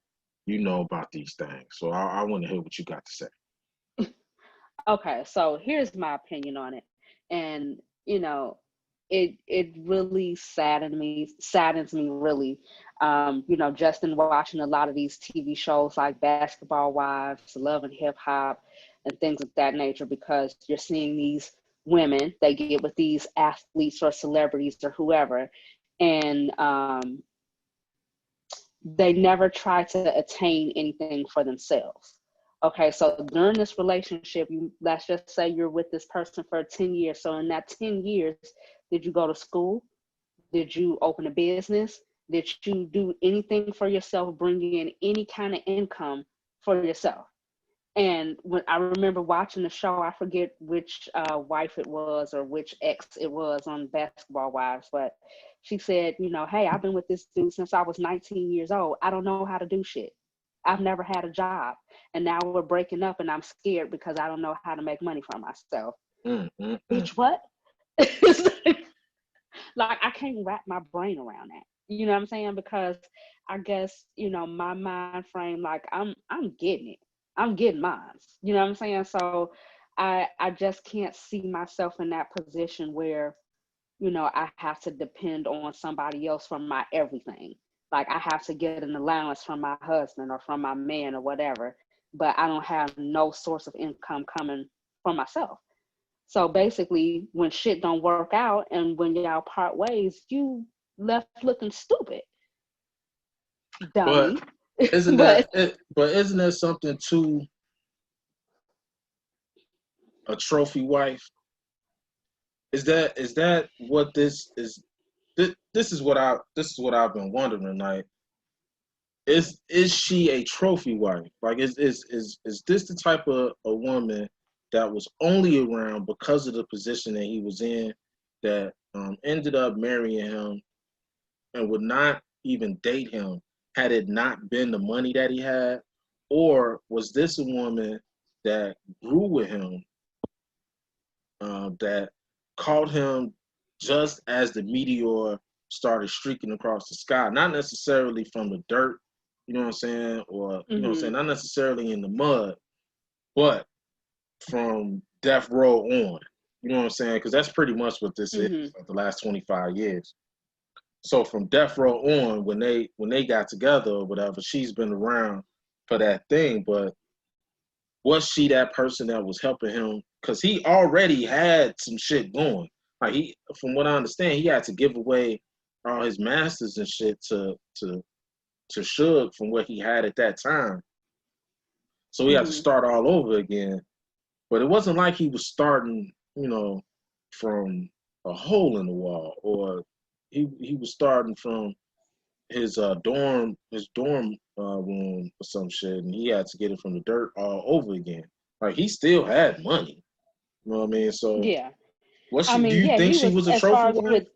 you know about these things. So I want to hear what you got to say. Okay, so here's my opinion on it. And, you know, it really saddens me really. You know, just in watching a lot of these TV shows like Basketball Wives, Love and Hip Hop, and things of that nature, because you're seeing these women, they get with these athletes or celebrities or whoever, and they never try to attain anything for themselves. Okay, so during this relationship, let's just say you're with this person for 10 years. So in that 10 years, did you go to school? Did you open a business? Did you do anything for yourself, bring in any kind of income for yourself? And when I remember watching the show, I forget which wife it was or which ex it was on Basketball Wives, but she said, you know, hey, I've been with this dude since I was 19 years old. I don't know how to do shit. I've never had a job. And now we're breaking up and I'm scared because I don't know how to make money for myself. Bitch, what? Like, I can't wrap my brain around that. You know what I'm saying? Because I guess, you know, my mind frame, like I'm getting it. I'm getting mine. You know what I'm saying? So I just can't see myself in that position where, you know, I have to depend on somebody else for my everything. Like I have to get an allowance from my husband or from my man or whatever, but I don't have no source of income coming from myself. So basically, when shit don't work out and when y'all part ways, you left looking stupid, dummy. But isn't But that something to a trophy wife? Is that what this is? This is what I've been wondering. Like, is she a trophy wife? Like, is this the type of a woman that was only around because of the position that he was in, that ended up marrying him and would not even date him had it not been the money that he had? Or was this a woman that grew with him, that caught him just as the meteor started streaking across the sky? Not necessarily from the dirt, you know what I'm saying? Or, you know what I'm saying? Not necessarily in the mud, but from death row on. You know what I'm saying? Because that's pretty much what this is, like the last 25 years. So from death row on, when they got together or whatever, she's been around for that thing. But was she that person that was helping him? Because he already had some shit going. Like, from what I understand, he had to give away all his masters and shit to Suge from what he had at that time. So he had to start all over again. But it wasn't like he was starting, you know, from a hole in the wall, or he was starting from his dorm room or some shit, and he had to get it from the dirt all over again. Like, he still had money. You know what I mean? So yeah, was I she? Do mean, you yeah, think he she was was a trophy wife?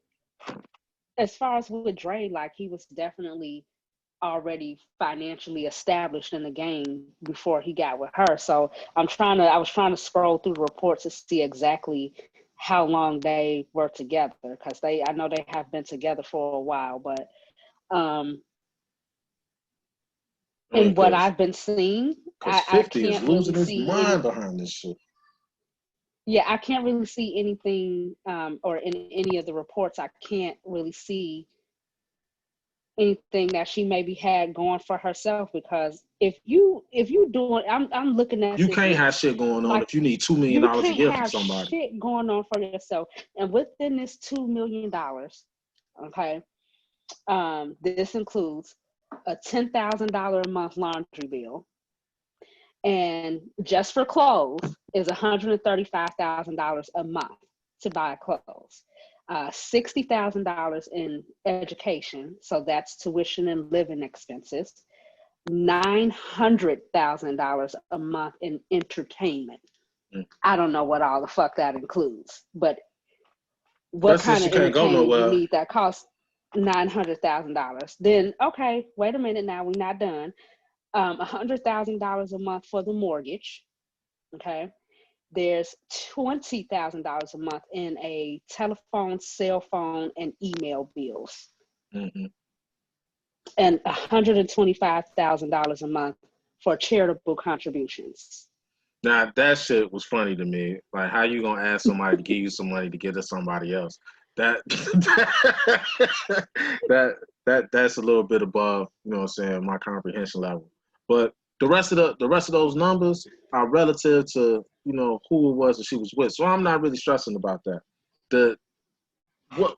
as far as with Dre, like he was definitely already financially established in the game before he got with her. So I was trying to scroll through the reports to see exactly how long they were together, because I know they have been together for a while, but in what I've been seeing, Because I 50 is can't really losing his see any. mind behind this shit. Yeah, I can't really see anything, or in any of the reports, I can't really see anything that she maybe had going for herself. Because if you doing, I'm looking at You this can't have now, shit going on like if you need $2 million you a can't year from have somebody. shit going on for yourself, and within this $2 million, okay, this includes a $10,000 a month laundry bill, and just for clothes is $135,000 a month to buy clothes. $60,000 in education, so that's tuition and living expenses. $900,000 a month in entertainment. I don't know what all the fuck that includes, but what Especially if kind she of can't go entertainment you nowhere. need that costs? $900,000. Then okay, wait a minute. Now we're not done. $100,000 a month for the mortgage. Okay. There's $20,000 a month in a telephone, cell phone, and email bills, Mm-hmm. and $125,000 a month for charitable contributions. Now that shit was funny to me. Like, how you gonna ask somebody to give you some money to give to somebody else? That that's a little bit above, you know what I'm saying, my comprehension level. But the rest of those numbers are relative to, you know, who it was that she was with. So I'm not really stressing about that. The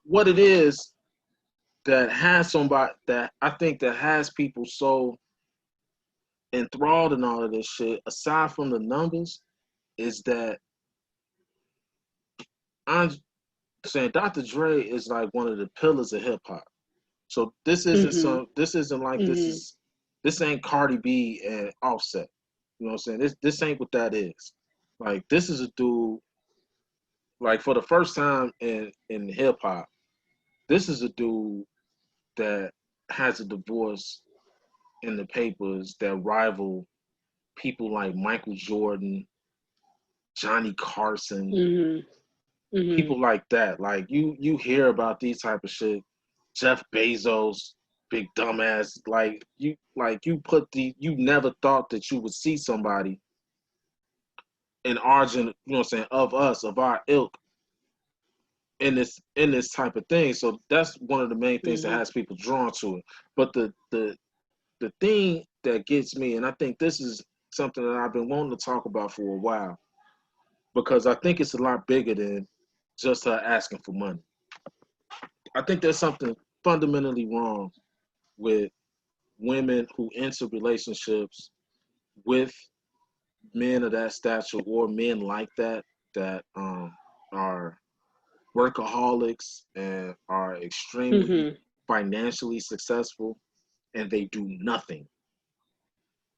what it is that has somebody that I think that has people so enthralled in all of this shit, aside from the numbers, is that I'm saying Dr. Dre is like one of the pillars of hip hop. So this isn't Mm-hmm. this isn't like Mm-hmm. this ain't Cardi B and Offset. You know what I'm saying? This ain't what that is. Like, this is a dude, like, for the first time in hip hop, this is a dude that has a divorce in the papers that rival people like Michael Jordan, Johnny Carson, Mm-hmm. Mm-hmm. people like that. Like, you hear about these type of shit. Jeff Bezos, big dumbass. You never thought that you would see somebody in origin, you know what I'm saying, of us, of our ilk, in this type of thing. So that's one of the main things that Mm-hmm. has people drawn to it. But the thing that gets me, and I think this is something that I've been wanting to talk about for a while, because I think it's a lot bigger than just her asking for money. I think there's something fundamentally wrong with women who enter relationships with men of that stature or men like that are workaholics and are extremely Mm-hmm. financially successful, and they do nothing.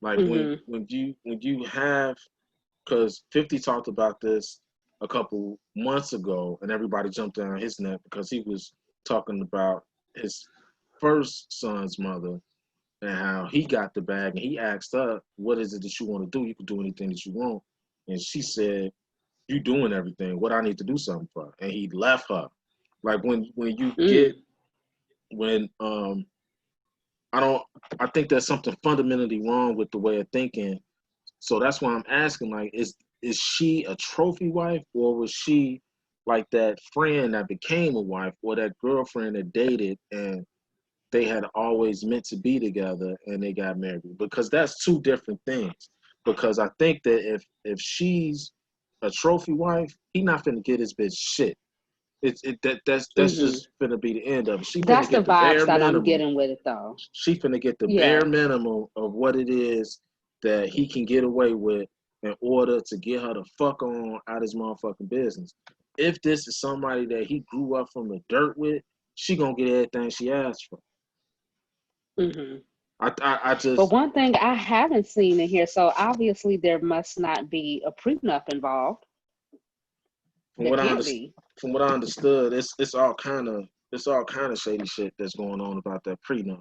Like, Mm-hmm. when you have, because 50 talked about this a couple months ago, and everybody jumped down his neck because he was talking about his first son's mother and how he got the bag, and he asked her, "What is it that you want to do? You can do anything that you want." And she said, "You doing everything. What I need to do something for?" And he left her. Like, when you get Mm. when I don't I think there's something fundamentally wrong with the way of thinking. So that's why I'm asking, like, is she a trophy wife, or was she like that friend that became a wife, or that girlfriend that dated and they had always meant to be together and they got married? Because that's two different things. Because I think that if she's a trophy wife, he not finna get his bitch shit. That's Mm-hmm. just finna be the end of it. She finna That's the get the vibes bare that I'm minimum. getting with it, though. She finna get the bare Yeah. minimum of what it is that he can get away with in order to get her the fuck on out his motherfucking business. If this is somebody that he grew up from the dirt with, she gonna get everything she asked for. Mm-hmm. I But just one thing I haven't seen in here, so obviously there must not be a prenup involved. from There what I can't understand, be. from what I understood, it's all kind of shady shit that's going on about that prenup.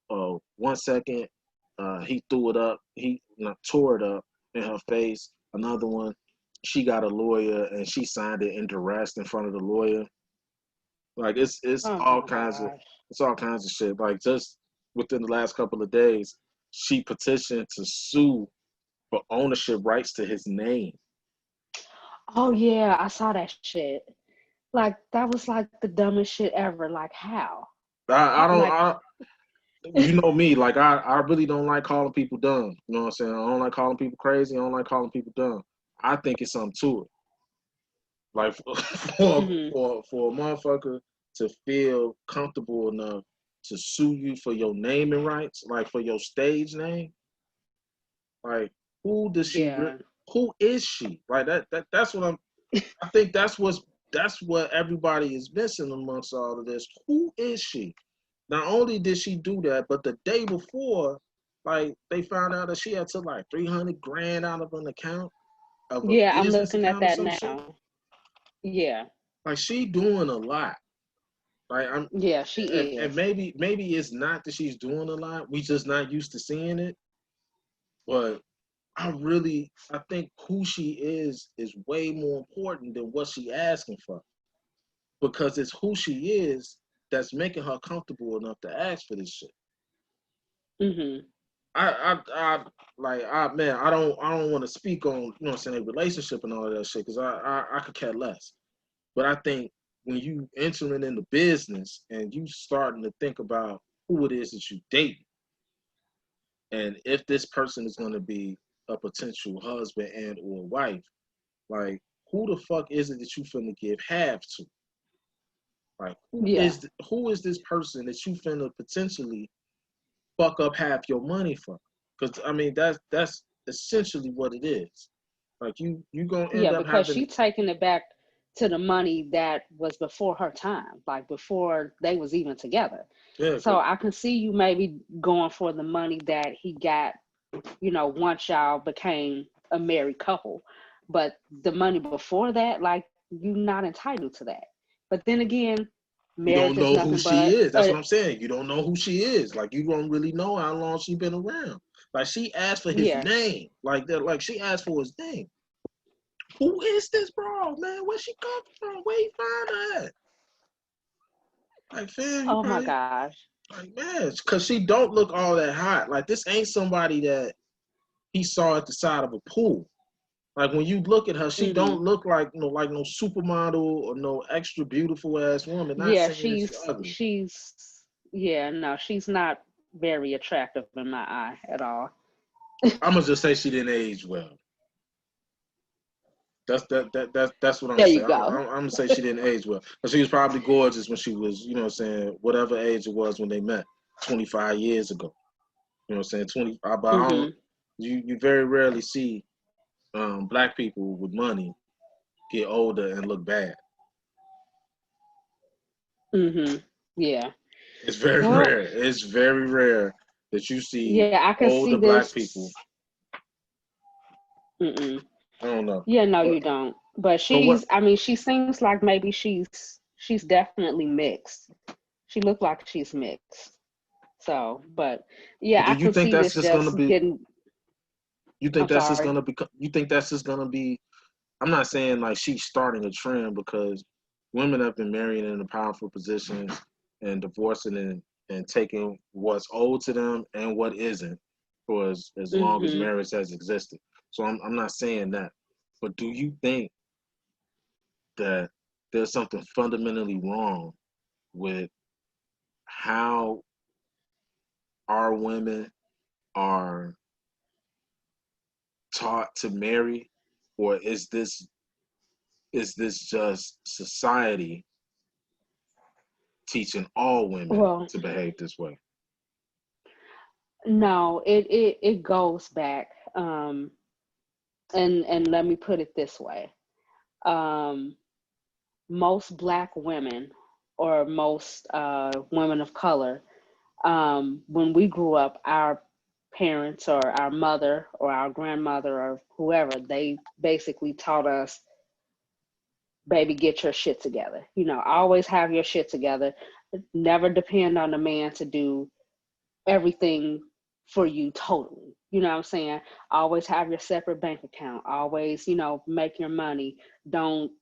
1 second, he threw it up, he tore it up in her face. Another one, she got a lawyer and she signed it in duress in front of the lawyer. Like, it's Oh all my kinds of gosh. it's all kinds of shit. Like, just within the last couple of days, she petitioned to sue for ownership rights to his name. Oh yeah, I saw that shit. Like that was like the dumbest shit ever. Like how? I don't Like I You know me, like, I really don't like calling people dumb. You know what I'm saying? I don't like calling people crazy. I don't like calling people dumb. I think it's something to it. Like, hmm for a motherfucker to feel comfortable enough to sue you for your naming rights, like for your stage name, like, who does she? yeah. Who is she? Like, that's what I'm. I think that's what everybody is missing amongst all of this. Who is she? Not only did she do that, but the day before, like, they found out that she had took like 300 grand out of an account, of a Yeah, I'm business looking at account or that some shit. now. Yeah. Like, she doing a lot. Like Yeah, she and is. maybe it's not that she's doing a lot. We just not used to seeing it. But I think who she is way more important than what she asking for, because it's who she is that's making her comfortable enough to ask for this shit. Mhm. I like man, I don't want to speak on, you know what I'm saying, a relationship and all of that shit, because I could care less. But I think when you entering in the business and you starting to think about who it is that you date, and if this person is going to be a potential husband and or wife, like, who the fuck is it that you finna give half to? Like, Yeah. who is this person that you finna potentially fuck up half your money for? Because I mean, that's essentially what it is. Like, you gonna end Yeah, up because having, she taking it back to the money that was before her time, like before they was even together. yeah, So I can see you maybe going for the money that he got, once y'all became a married couple. But the money before that, like, you're not entitled to that. But then again, you don't marriage is know who nothing she but is. That's what I'm saying. You don't know who she is. Like, you don't really know how long she been around. Like, she asked for his yeah. name. Like that. Like, she asked for his name. Who is this bro, man? Where she come from? Where you find her at? Like, fam, you Oh my probably, gosh. like, man, because she don't look all that hot. Like, this ain't somebody that he saw at the side of a pool. Like, when you look at her, she Hmm. don't look like no supermodel or no extra beautiful ass woman. Not Yeah, saying that she's ugly. yeah, no, she's not very attractive in my eye at all. I'm gonna just say she didn't age well. That's what I'm There you saying. go. I'm gonna say she didn't age well. But she was probably gorgeous when she was, you know what I'm saying, whatever age it was when they met 25 years ago. You know what I'm saying? But I don't, Hmm. you very rarely see black people with money get older and look bad. Hmm. Yeah. It's very Well, rare. It's very rare that you see yeah, I can older see black this. people. Mm-mm. I don't know. Yeah, no, But you don't. But but what I mean, she seems like maybe she's definitely mixed. She looked like she's mixed. So, but yeah, do I you can think see that's this just gonna just be getting. you think I'm that's just sorry. gonna be you think that's just gonna be I'm not saying like she's starting a trend, because women have been marrying in powerful positions and divorcing and taking what's owed to them and what isn't for as long as Hmm. marriage has existed. So I'm not saying that. But do you think that there's something fundamentally wrong with how our women are taught to marry, or is this just society teaching all women Well, to behave this way? no, it goes back. And let me put it this way. Um, Most black women or most women of color, when we grew up, our parents or our mother or our grandmother or whoever, they basically taught us, baby, get your shit together. Always have your shit together. Never depend on a man to do everything for you totally. You know what I'm saying? Always have your separate bank account. Always, make your money. Don't,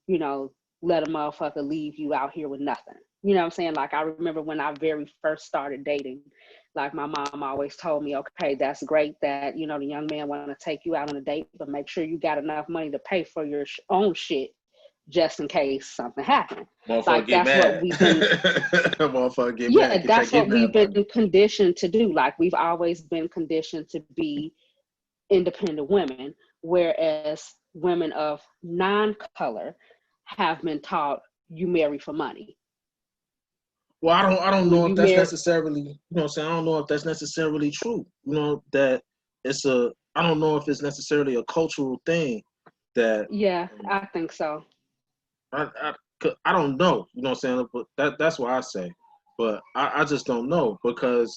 let a motherfucker leave you out here with nothing. You know what I'm saying? Like, I remember when I very first started dating, like, my mom always told me, okay, that's great that, the young man want to take you out on a date, but make sure you got enough money to pay for your own shit just in case something happened. Motherfucker Like, get that's what mad. we've been Motherfucker get yeah, mad. Get that that's get what mad we've been money. conditioned to do. Like, we've always been conditioned to be independent women, whereas women of non-color have been taught you marry for money. Well, I don't When know if you that's marry, necessarily, you know what I'm saying? I don't know if that's necessarily true. You know, that I don't know if it's necessarily a cultural thing that yeah, I think so. I, I, 'cause I don't know, you know what I'm saying? But that's what I say. But I just don't know, because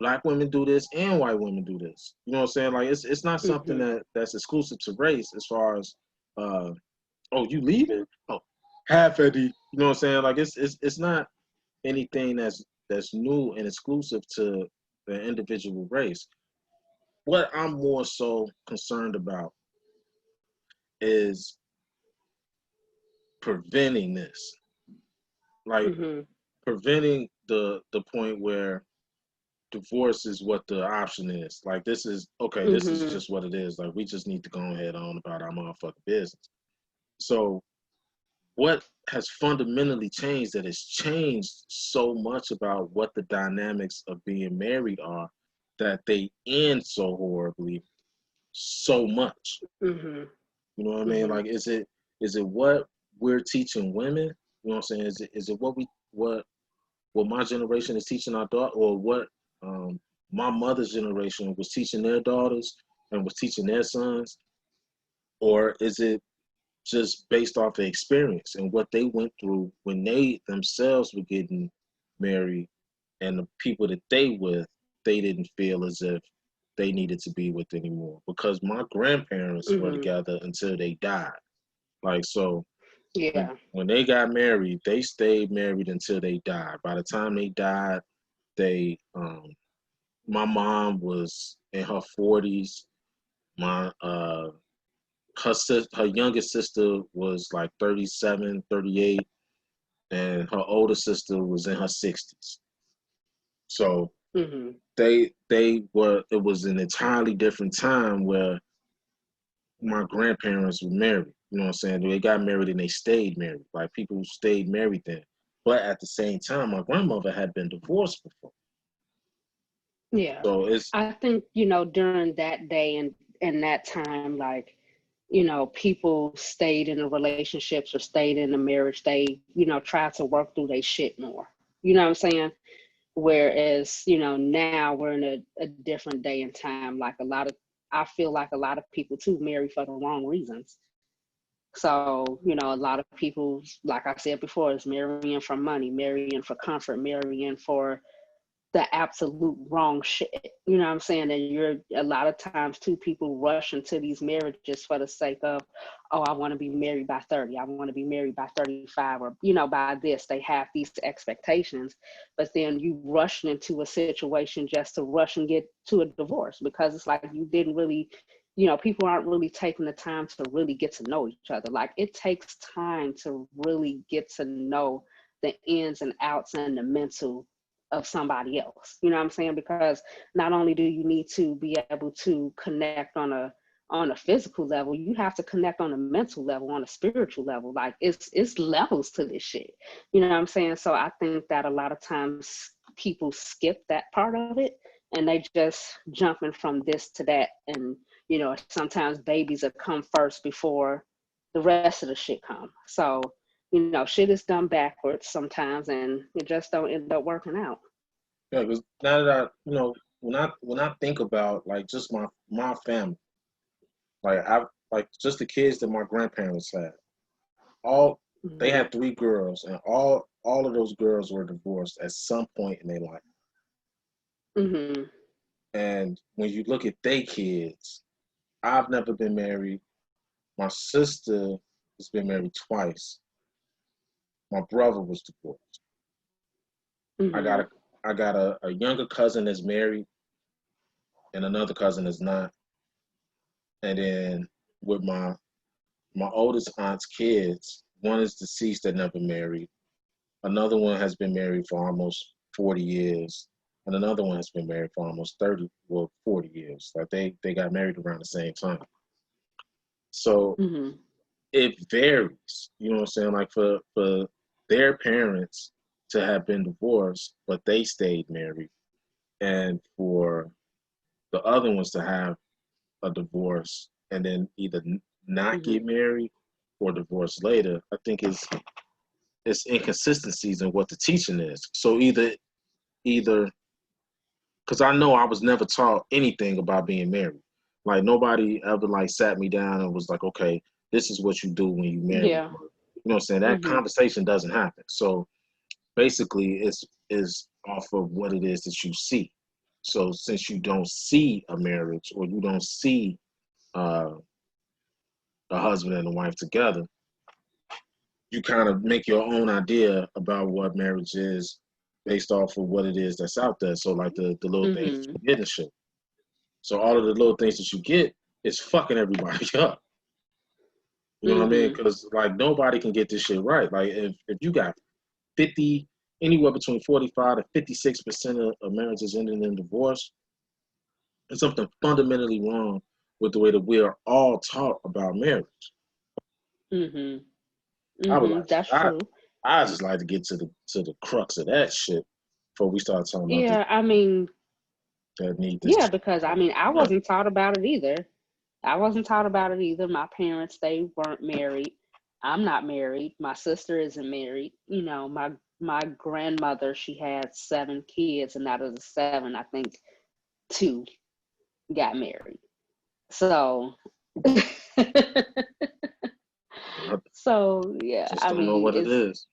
black women do this and white women do this. You know what I'm saying? Like, it's not something Hmm. that's exclusive to race, as far as uh oh, you leaving? Oh, half Eddie. You know what I'm saying? Like, it's not. anything that's new and exclusive to the individual race. What I'm more so concerned about is preventing this, like Mm-hmm. preventing the point where divorce is what the option is. Like this is okay, this is Mm-hmm. just what it is. Like we just need to go ahead on about our motherfucking business. So what has fundamentally changed that has changed so much about what the dynamics of being married are that they end so horribly so much. Mm-hmm. You know what I mean? Mm-hmm. Like is it what we're teaching women? You know what I'm saying? Is it what my generation is teaching our daughter, or what um, my mother's generation was teaching their daughters and was teaching their sons, or is it just based off the experience and what they went through when they themselves were getting married and the people that they didn't feel as if they needed to be with anymore because my grandparents were Mm-hmm. together until they died. Like so Yeah. when they got married, they stayed married until they died. By the time they died, they my mom was in her 40s. My her youngest sister was like 37, 38, and her older sister was in her 60s. So Mm-hmm. they were it was an entirely different time where my grandparents were married. You know what I'm saying? They got married and they stayed married. Like people stayed married then. But at the same time, my grandmother had been divorced before. Yeah. So it's I think, during that day and that time, like, people stayed in the relationships or stayed in the marriage. They, tried to work through their shit more. You know what I'm saying? Whereas, now we're in a different day and time. Like I feel like a lot of people too marry for the wrong reasons. So, a lot of people, like I said before, is marrying for money, marrying for comfort, marrying for the absolute wrong shit. You know what I'm saying? And you're a lot of times too, people rush into these marriages for the sake of, oh, I want to be married by 30. I want to be married by 35, or, by this. They have these expectations, but then you rush into a situation just to rush and get to a divorce because it's like you didn't really, people aren't really taking the time to really get to know each other. Like it takes time to really get to know the ins and outs and the mental of somebody else. You know what I'm saying? Because not only do you need to be able to connect on a physical level, you have to connect on a mental level, on a spiritual level. Like it's levels to this shit. You know what I'm saying? So I think that a lot of times people skip that part of it and they just jumping from this to that. And sometimes babies will come first before the rest of the shit come. So shit is done backwards sometimes and it just don't end up working out. yeah, because now that when I think about like just my family, like just the kids that my grandparents had, all they Mm-hmm. had three girls, and all of those girls were divorced at some point in their life. Mm-hmm. And when you look at their kids, I've never been married. My sister has been married twice. My brother was divorced. I got Mm-hmm. a I got a younger cousin that's married, and another cousin is not. And then with my oldest aunt's kids, one is deceased that never married. Another one has been married for almost 40 years. And another one has been married for almost 30, well, 40 years. Like they got married around the same time. So Mm-hmm. it varies. You know what I'm saying? Like for their parents to have been divorced, but they stayed married. And for the other ones to have a divorce and then either not Mm-hmm. get married or divorce later, I think it's inconsistencies in what the teaching is. So either because I know I was never taught anything about being married. Like nobody ever like sat me down and was like, okay, this is what you do when you marry. Yeah. You know what I'm saying? That Mm-hmm. conversation doesn't happen. So basically it's is off of what it is that you see. So since you don't see a marriage or you don't see uh, a husband and a wife together, you kind of make your own idea about what marriage is based off of what it is that's out there. So like the little things that Mm-hmm. you get and shit. So all of the little things that you get is fucking everybody up. You know what I mean? Mm-hmm. Because like nobody can get this shit right. Like if you got 50, anywhere between 45 to 56% of marriages ending in divorce, there's something fundamentally wrong with the way that we are all taught about marriage. Mm-hmm. I would Mm-hmm. like to, That's true. I just like to get to the crux of that shit before we start talking about this Yeah, I mean, that need this. yeah, because I mean, I wasn't taught about it either. I wasn't taught about it either. My parents, they weren't married. I'm not married. My sister isn't married. You know, my grandmother, she had 7 kids, and out of the 7, I think 2 got married. So, I so yeah, just I don't know mean, what it it's is.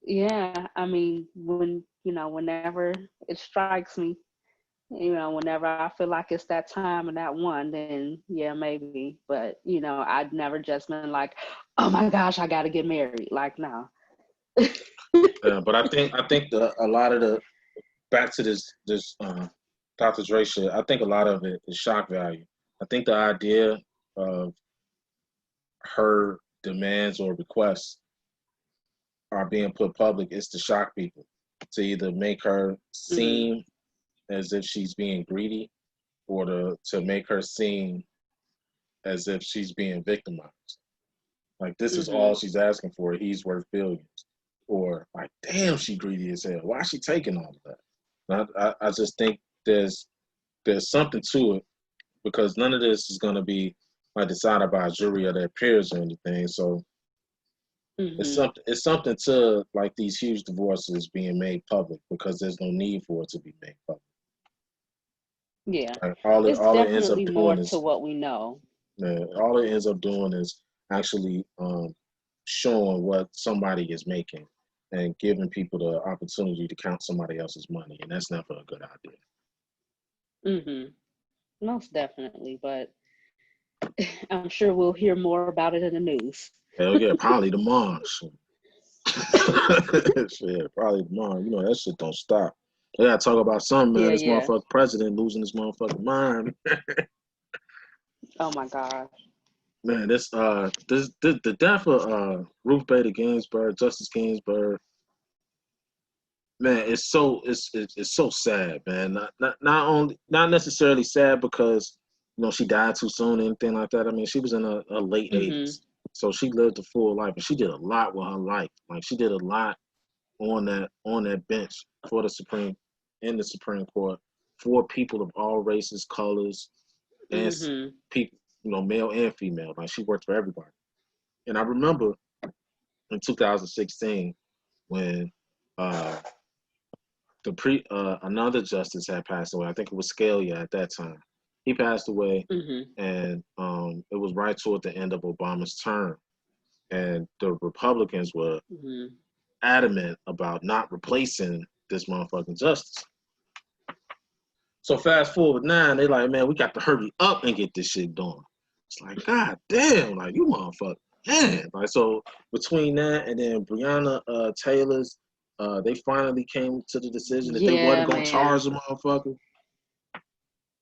yeah, I mean, when whenever it strikes me, whenever I feel like it's that time and that one, then yeah, maybe. But I'd never just been like, oh my gosh, I gotta get married. Like, no. But I think a lot of the back to this Dr. Dre shit. I think a lot of it is shock value. I think the idea of her demands or requests are being put public is to shock people, to either make her Mm-hmm. seem as if she's being greedy or to make her seem as if she's being victimized. Like this is Mm-hmm. all she's asking for. He's worth billions. Or like, damn, she greedy as hell. Why is she taking all of that? I just think there's something to it because none of this is gonna be like decided by a jury or their peers or anything. So Mm-hmm. it's something to like these huge divorces being made public because there's no need for it to be made public. Yeah. Like It's all it ends up definitely more doing to is what we know. all it ends up doing is actually showing what somebody is making and giving people the opportunity to count somebody else's money, and that's never a good idea. Mm-hmm. Most definitely. But I'm sure we'll hear more about it in the news. Hell yeah, probably tomorrow. Shit, probably tomorrow. You know that shit don't stop. They gotta talk about something, man. Yeah, This yeah. motherfucking president losing his motherfucking mind. Oh my gosh. Man, this the death of Ruth Bader Ginsburg, Justice Ginsburg, man, it's so sad, man. Not necessarily sad because she died too soon or anything like that. I mean, she was in her late Mm-hmm. 80s, so she lived a full life, and she did a lot with her life. Like she did a lot on that bench for the Supreme Court for people of all races, colors, and Mm-hmm. people, male and female. Like she worked for everybody. And I remember in 2016 when uh, another justice had passed away. I think it was Scalia at that time. He passed away, Mm-hmm. and it was right toward the end of Obama's term. And the Republicans were Mm-hmm. adamant about not replacing this motherfucking justice. So fast forward now, they like, man, we got to hurry up and get this shit done. It's like, God damn, like you motherfucker, man. Like so, between that and then Breonna Taylor's, they finally came to the decision that they Yeah, wasn't gonna man. charge the motherfucker.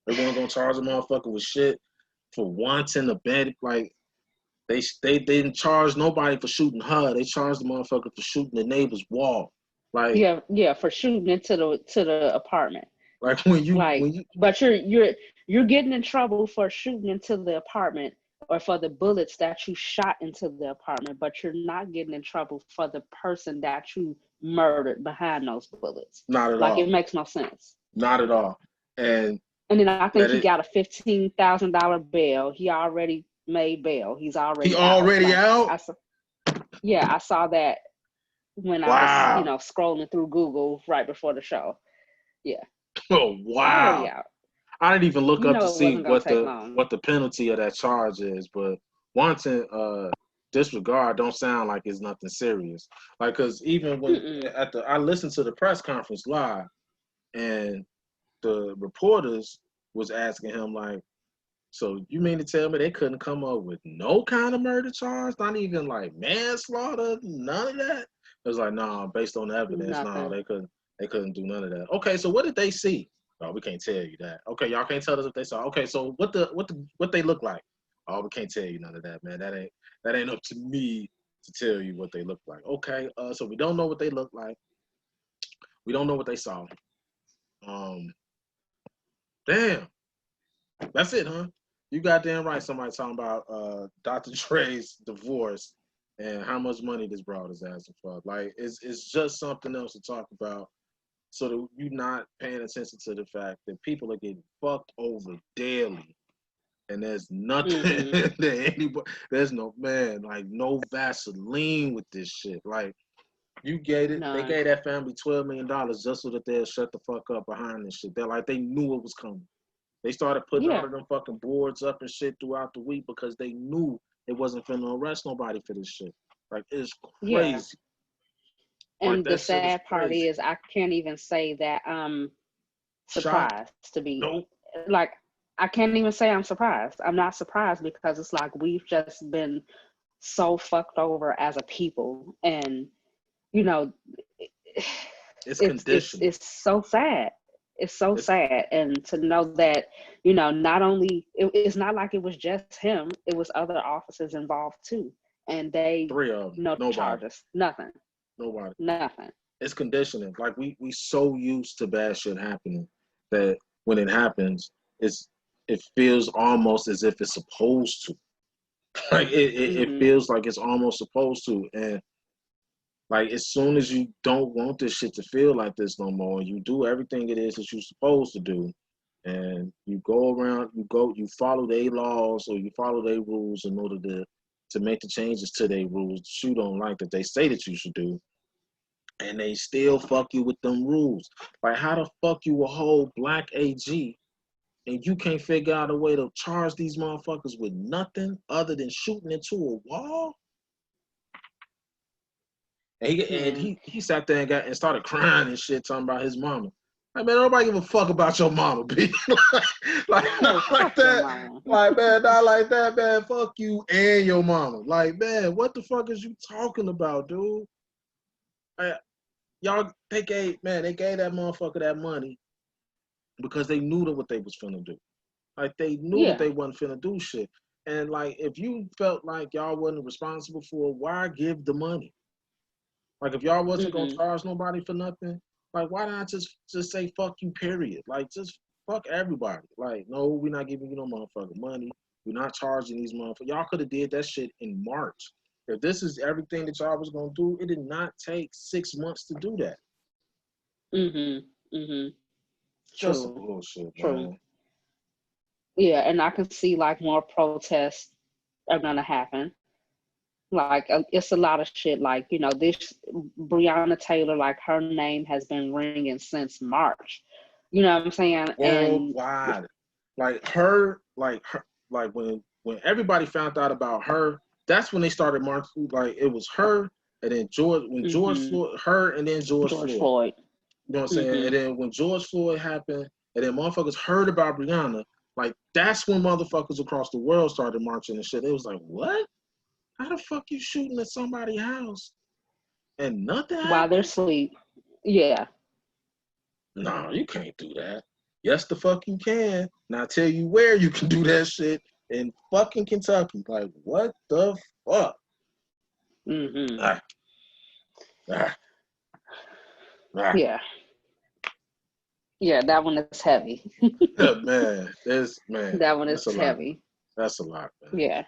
They weren't gonna charge the motherfucker with shit for wanting a bed. Like they didn't charge nobody for shooting her. They charged the motherfucker for shooting the neighbor's wall. Like Yeah, yeah, for shooting into the apartment. like when Like, you but you're getting in trouble for shooting into the apartment or for the bullets that you shot into the apartment, but you're not getting in trouble for the person that you murdered behind those bullets. not at Like, it all, makes no sense. not at all, and And then I think that he it got a $15,000 bail. He already made bail. He's he already out. already Like out. yeah, I saw that when I was, Wow. scrolling through Google right before the show. Yeah, Oh already wow. out. I didn't even look You up to know it see wasn't gonna take long. what the penalty of that charge is, but wanton disregard don't sound like it's nothing serious. Like, cause even when Mm-mm. I listened to the press conference live, and the reporters was asking him like, so you mean to tell me they couldn't come up with no kind of murder charge, not even like manslaughter, none of that? It was like, no, based on the evidence, no, Nothing. they couldn't. They couldn't do none of that. Okay, so what did they see? Oh, we can't tell you that. Okay, y'all can't tell us if they saw. Okay, so what they look like? Oh, we can't tell you none of that, man. That ain't up to me to tell you what they look like. Okay, so we don't know what they look like. We don't know what they saw. Damn. That's it, huh? You goddamn right. Somebody talking about Dr. Dre's divorce and how much money this broad is asking for. Like, it's just something else to talk about. So that you're not paying attention to the fact that people are getting fucked over daily, and there's nothing that anybody. There's no no Vaseline with this shit. Like, you gave it. They gave that family $12 million just so that they'll shut the fuck up behind this shit. They're like, they knew it was coming. They started putting all of them fucking boards up and shit throughout the week because they knew it wasn't finna arrest nobody for this shit. Like, it's crazy. Yeah. And the sad part is I can't even say that I'm surprised to be like, I can't even say I'm surprised. I'm not surprised because it's like we've just been so fucked over as a people, and you know, it's so sad. It's so sad. And to know that, you know, not only it's not like it was just him, it was other officers involved too, and they 3 of them, no charges, nothing. Nobody. Nothing. It's conditioning. Like, we so used to bad shit happening that when it happens, it feels almost as if it's supposed to. Like, it feels like it's almost supposed to. And like, as soon as you don't want this shit to feel like this no more, you do everything it is that you're supposed to do, and you go around, you follow their laws or you follow their rules in order to make the changes to their rules that you don't like that they say that you should do. And they still fuck you with them rules. Like, how the fuck you a whole black AG and you can't figure out a way to charge these motherfuckers with nothing other than shooting into a wall? And he sat there and started crying and shit, talking about his mama. Like, man, nobody give a fuck about your mama, B. like that. Like, man, not like that, man. Fuck you and your mama. Like, man, what the fuck is you talking about, dude? They gave that motherfucker that money because they knew what they was finna do. Like, they knew that they wasn't finna do shit. And like, if you felt like y'all wasn't responsible for it, why give the money? Like, if y'all wasn't gonna charge nobody for nothing, like, why not just say fuck you, period? Like, just fuck everybody. Like, no, we're not giving you no motherfucking money. We're not charging these motherfuckers. Y'all could have did that shit in March. If this is everything that y'all was gonna do, it did not take 6 months to do that. Just some bullshit, man. Yeah, and I can see like more protests are gonna happen. Like, it's a lot of shit. Like, you know, this Breonna Taylor, like, her name has been ringing since March. You know what I'm saying? Worldwide. And when everybody found out about her, that's when they started marching. Like, it was her, and then George Floyd, her, and then George Floyd. You know what I'm saying? And then when George Floyd happened, and then motherfuckers heard about Breonna, like, that's when motherfuckers across the world started marching and shit. It was like, what? How the fuck you shooting at somebody's house and nothing happens? While they're asleep. Yeah. No, you can't do that. Yes, the fuck you can. Now I'll tell you where you can do that shit, in fucking Kentucky. Like, what the fuck? Yeah. Yeah, that one is heavy. man. That one is heavy. That's a lot, man. Yeah.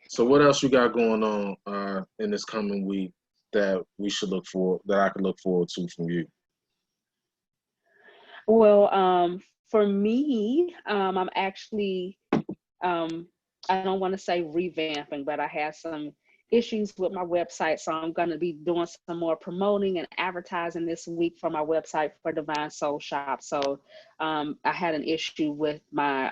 So what else you got going on in this coming week that I could look forward to from you? Well, for me, I'm actually, I don't want to say revamping, but I had some issues with my website. So I'm going to be doing some more promoting and advertising this week for my website for Divine Soul Shop. So I had an issue with my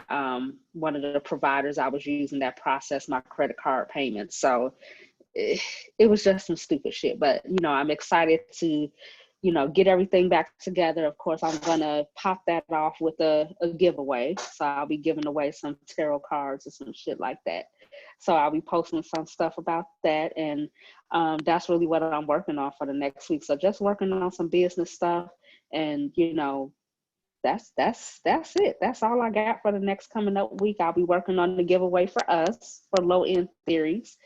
one of the providers I was using that processed my credit card payments. So it was just some stupid shit. But, you know, I'm excited to, you know, get everything back together. Of course, I'm going to pop that off with a giveaway. So I'll be giving away some tarot cards or some shit like that. So I'll be posting some stuff about that. And that's really what I'm working on for the next week. So just working on some business stuff. And, that's it. That's all I got for the next coming up week. I'll be working on the giveaway for us for Low End Theories.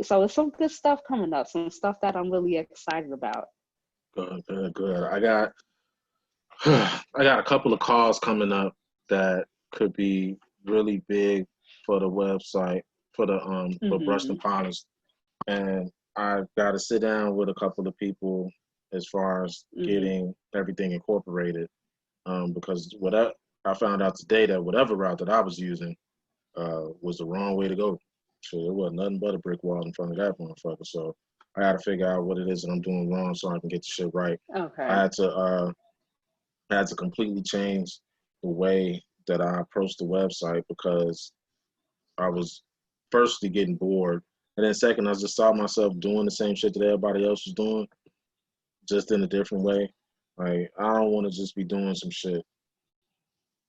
So it's some good stuff coming up, some stuff that I'm really excited about. Good. I got a couple of calls coming up that could be really big for the website for the for Brushed and Polished, and I got to sit down with a couple of people as far as getting everything incorporated. Because what I found out today that whatever route that I was using was the wrong way to go. So there wasn't nothing but a brick wall in front of that motherfucker. So I got to figure out what it is that I'm doing wrong so I can get the shit right. Okay. I had to completely change the way that I approached the website because I was firstly getting bored, and then second, I just saw myself doing the same shit that everybody else was doing, just in a different way. Like I don't want to just be doing some shit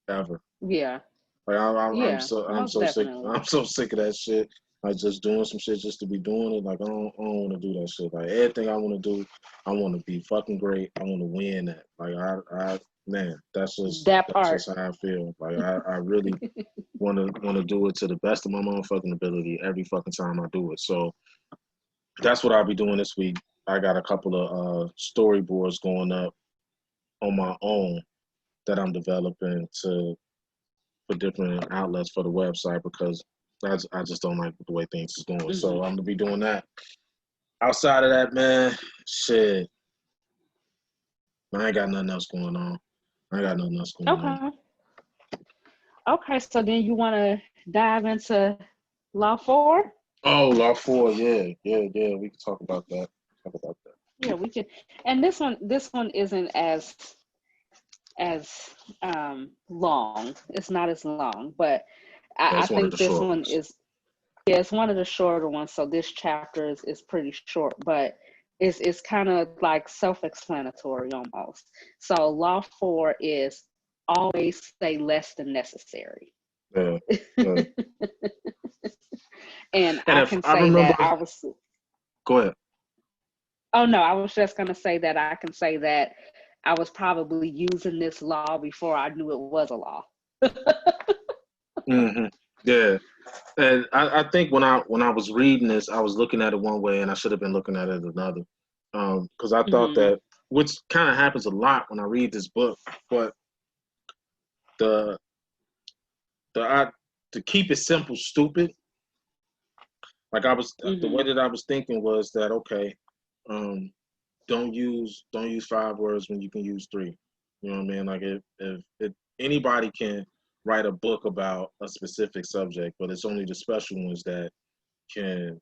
ever. Yeah. Like I'm so sick. Definitely. I'm so sick of that shit. Like just doing some shit just to be doing it. Like I don't want to do that shit. Like everything I want to do, I want to be fucking great. I want to win that. Like that's just how I feel. Like I really want to do it to the best of my motherfucking ability every fucking time I do it. So that's what I'll be doing this week. I got a couple of storyboards going up on my own that I'm developing for different outlets for the website because I just don't like the way things is going. So I'm gonna be doing that. Outside of that, man, shit, I ain't got nothing else going on. Okay, so then you want to dive into Law 4? Oh, Law 4, yeah. We can talk about that. Yeah, we can. And this one isn't as long. It's not as long, but I think this one is. Yeah, it's one of the shorter ones. So this chapter is pretty short, but it's kind of like self-explanatory almost. So Law 4 is always say less than necessary. Yeah. And I can say that I was. Go ahead. Oh no, I was just gonna say that I can say that I was probably using this law before I knew it was a law. Yeah, and I think when I was reading this, I was looking at it one way, and I should have been looking at it another. Because I thought that, which kind of happens a lot when I read this book, but to keep it simple, stupid. Like the way that I was thinking was that okay, don't use 5 words when you can use 3. You know what I mean? Like if anybody can write a book about a specific subject, but it's only the special ones that can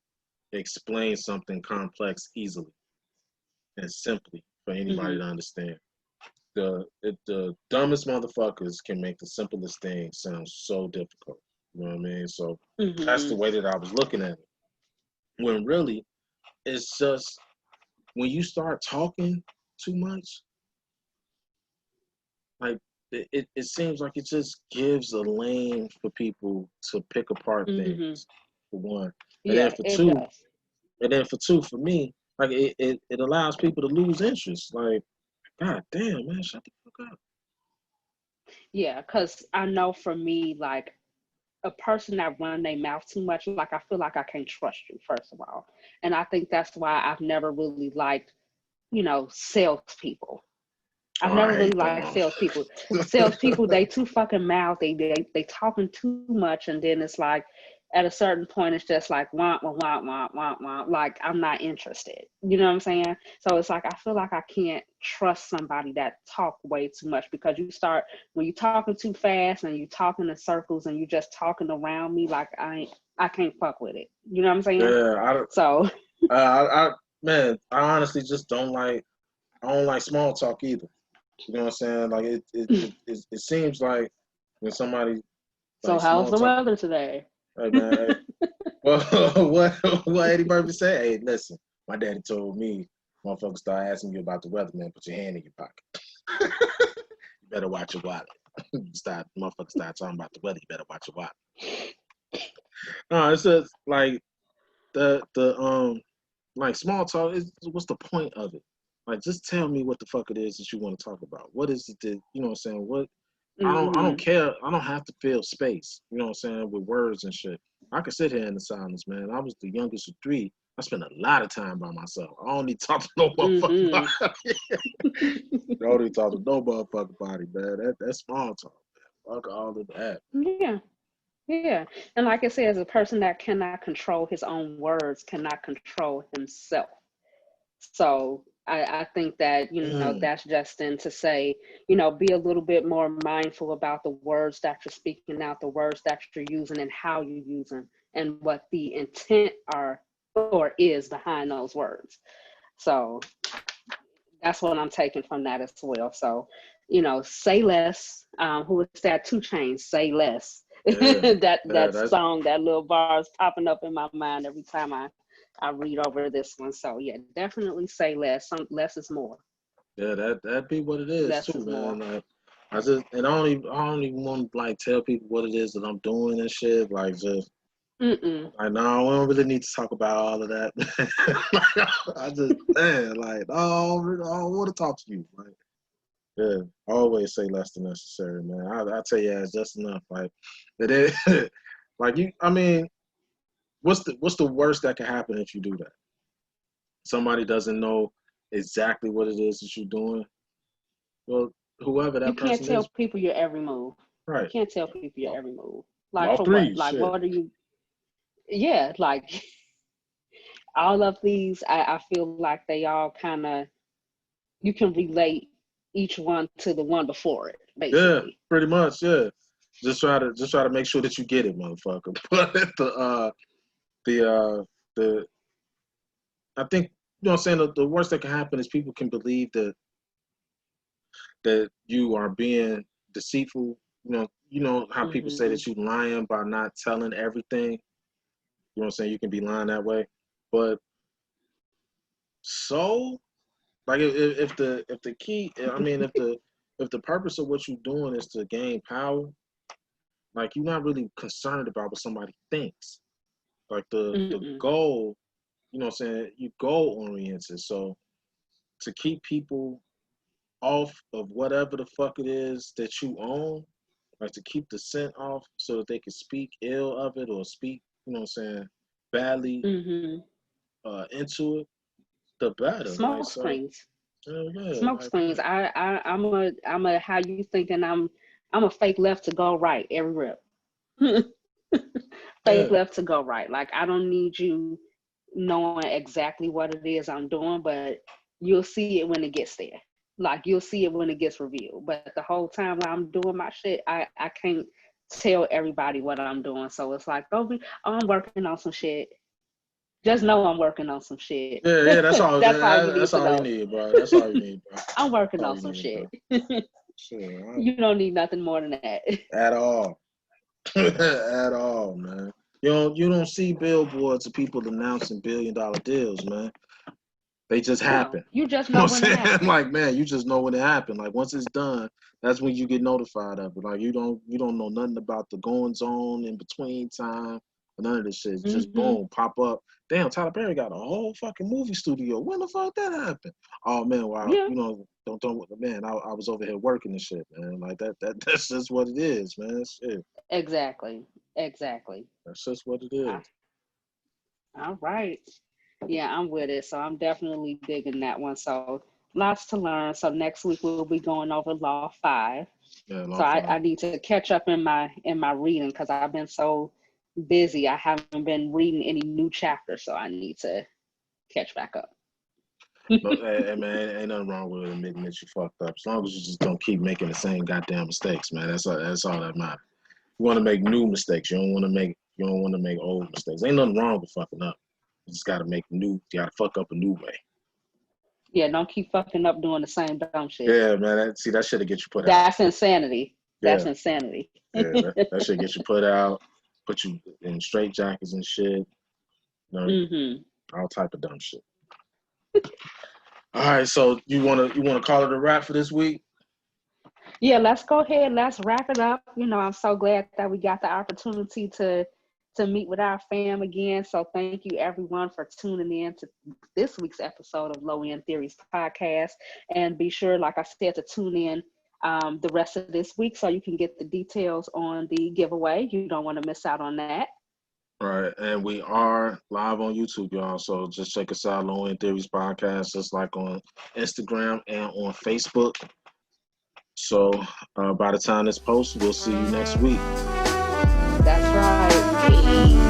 explain something complex easily and simply for anybody to understand. The dumbest motherfuckers can make the simplest thing sound so difficult. You know what I mean? So that's the way that I was looking at it. When really, it's just when you start talking too much, like it seems like it just gives a lane for people to pick apart things, for one. And then for two, for me, like it allows people to lose interest. Like, God damn, man, shut the fuck up. Yeah, because I know for me, like a person that run their mouth too much, like I feel like I can't trust you, first of all. And I think that's why I've never really liked, salespeople. I've never really liked salespeople. Salespeople, they too fucking mouth. They talking too much, and then it's like, at a certain point, it's just like womp womp womp womp womp. Like I'm not interested. You know what I'm saying? So it's like I feel like I can't trust somebody that talk way too much, because when you're talking too fast and you talking in circles and you just talking around me, like I can't fuck with it. You know what I'm saying? Yeah. So. Man, I honestly just don't like. I don't like small talk either. You know what I'm saying? Like it seems like when somebody. So how's the weather today? Hey man, well, what Eddie Murphy say? Hey, listen, my daddy told me, motherfuckers start asking you about the weather, man. Put your hand in your pocket. You better watch your wallet. Motherfuckers start talking about the weather. You better watch your wallet. No, it's just like the like small talk is what's the point of it? Like just tell me what the fuck it is that you want to talk about. What is it that you know what I'm saying? What I don't care. I don't have to fill space, you know what I'm saying, with words and shit. I can sit here in the silence, man. I was the youngest of three. I spent a lot of time by myself. I don't need to talk to no motherfucking body. I don't need to talk to no motherfucking body, man. That's small talk, man. Fuck all of that. Yeah. Yeah. And like I said, as a person that cannot control his own words, cannot control himself. So I think that, that's Justin to say, be a little bit more mindful about the words that you're speaking out, the words that you're using and how you use them and what the intent are or is behind those words. So that's what I'm taking from that as well. So, say less. Who is that? 2 Chainz, Say Less. Yeah, that song, that little bar is popping up in my mind every time I read over this one. So yeah, definitely say less. Less is more. Yeah, that be what it is Less too, is man. more. Like I just and I don't even want to like tell people what it is that I'm doing and shit. Like just like no, we don't really need to talk about all of that. I just like no, I don't want to talk to you. Like yeah, always say less than necessary, man. I tell you, it's just enough. Like it is, like you. I mean, what's the worst that can happen if you do that? Somebody doesn't know exactly what it is that you're doing. Well, whoever You that can't person tell is, people your every move. You right? can't tell people your every move. Like All for what? three, Like shit. what are you? Yeah, like all of these, I feel like they all kind of, you can relate each one to the one before it, Yeah, basically. pretty much. Yeah, just try to make sure that you get it, motherfucker. But the the I think you know what I'm saying. The worst that can happen is people can believe that you are being deceitful. You know how people say that you lying by not telling everything. You know what I'm saying? You can be lying that way, but so like if the key, I mean, if the purpose of what you're doing is to gain power, like you're not really concerned about what somebody thinks. Like the goal, you know what I'm saying, you goal oriented. So to keep people off of whatever the fuck it is that you own, like to keep the scent off so that they can speak ill of it or speak, you know what I'm saying, badly into it, the better. Like Smoke so screens. yeah, Smoke like screens. I'm a how you thinking I'm a fake left to go right every rep. Fake yeah. left to go right. Like I don't need you knowing exactly what it is I'm doing, but you'll see it when it gets there. Like you'll see it when it gets revealed. But the whole time while I'm doing my shit, I can't tell everybody what I'm doing. So it's like, oh, I'm working on some shit. Just know I'm working on some shit. Yeah, that's all. That's all you need That's to all you know. need, bro. That's all you need, bro. That's I'm working all on you some need, bro. shit. Sure, You don't need nothing more than that. at all, at all, man. You don't see billboards of people announcing $1 billion deals, man. They just No, happen. you just You know know what when it I'm saying? happened. Like, man, you just know when it happened. Like once it's done, that's when you get notified of it. Like you don't know nothing about the goings on in between time. None of this shit. It's just boom, pop up. Damn, Tyler Perry got a whole fucking movie studio. When the fuck that happened? Oh man, wow, Yeah, don't man. I was over here working and shit, man. Like that's just what it is, man. Shit. exactly. That's just what it is. All right. Yeah, I'm with it. So I'm definitely digging that one. So lots to learn. So next week we'll be going over Law 5. Yeah, So Law I 5. need to catch up in my reading because I've been so busy. I haven't been reading any new chapters, so I need to catch back up. But hey, man, ain't nothing wrong with admitting that you fucked up. As long as you just don't keep making the same goddamn mistakes, man. That's all that matters. You want to make new mistakes. You don't want to make old mistakes. Ain't nothing wrong with fucking up. You just got to make new. You got to fuck up a new way. Yeah, don't keep fucking up doing the same dumb shit. Yeah, man. That should get you put out. That's insanity. Yeah, That's insanity. yeah. That should get you put out. Put you in straight jackets and shit. You know, all type of dumb shit. All right, so you wanna call it a wrap for this week? Yeah, let's go ahead. Let's wrap it up. I'm so glad that we got the opportunity to to meet with our fam again. So thank you everyone for tuning in to this week's episode of Low End Theories podcast. And be sure, like I said, to tune in the rest of this week so you can get the details on the giveaway. You don't want to miss out on that. Right, and we are live on YouTube, y'all. So just check us out, Low End Theories podcast, just like on Instagram and on Facebook. So by the time this posts, we'll see you next week. That's right.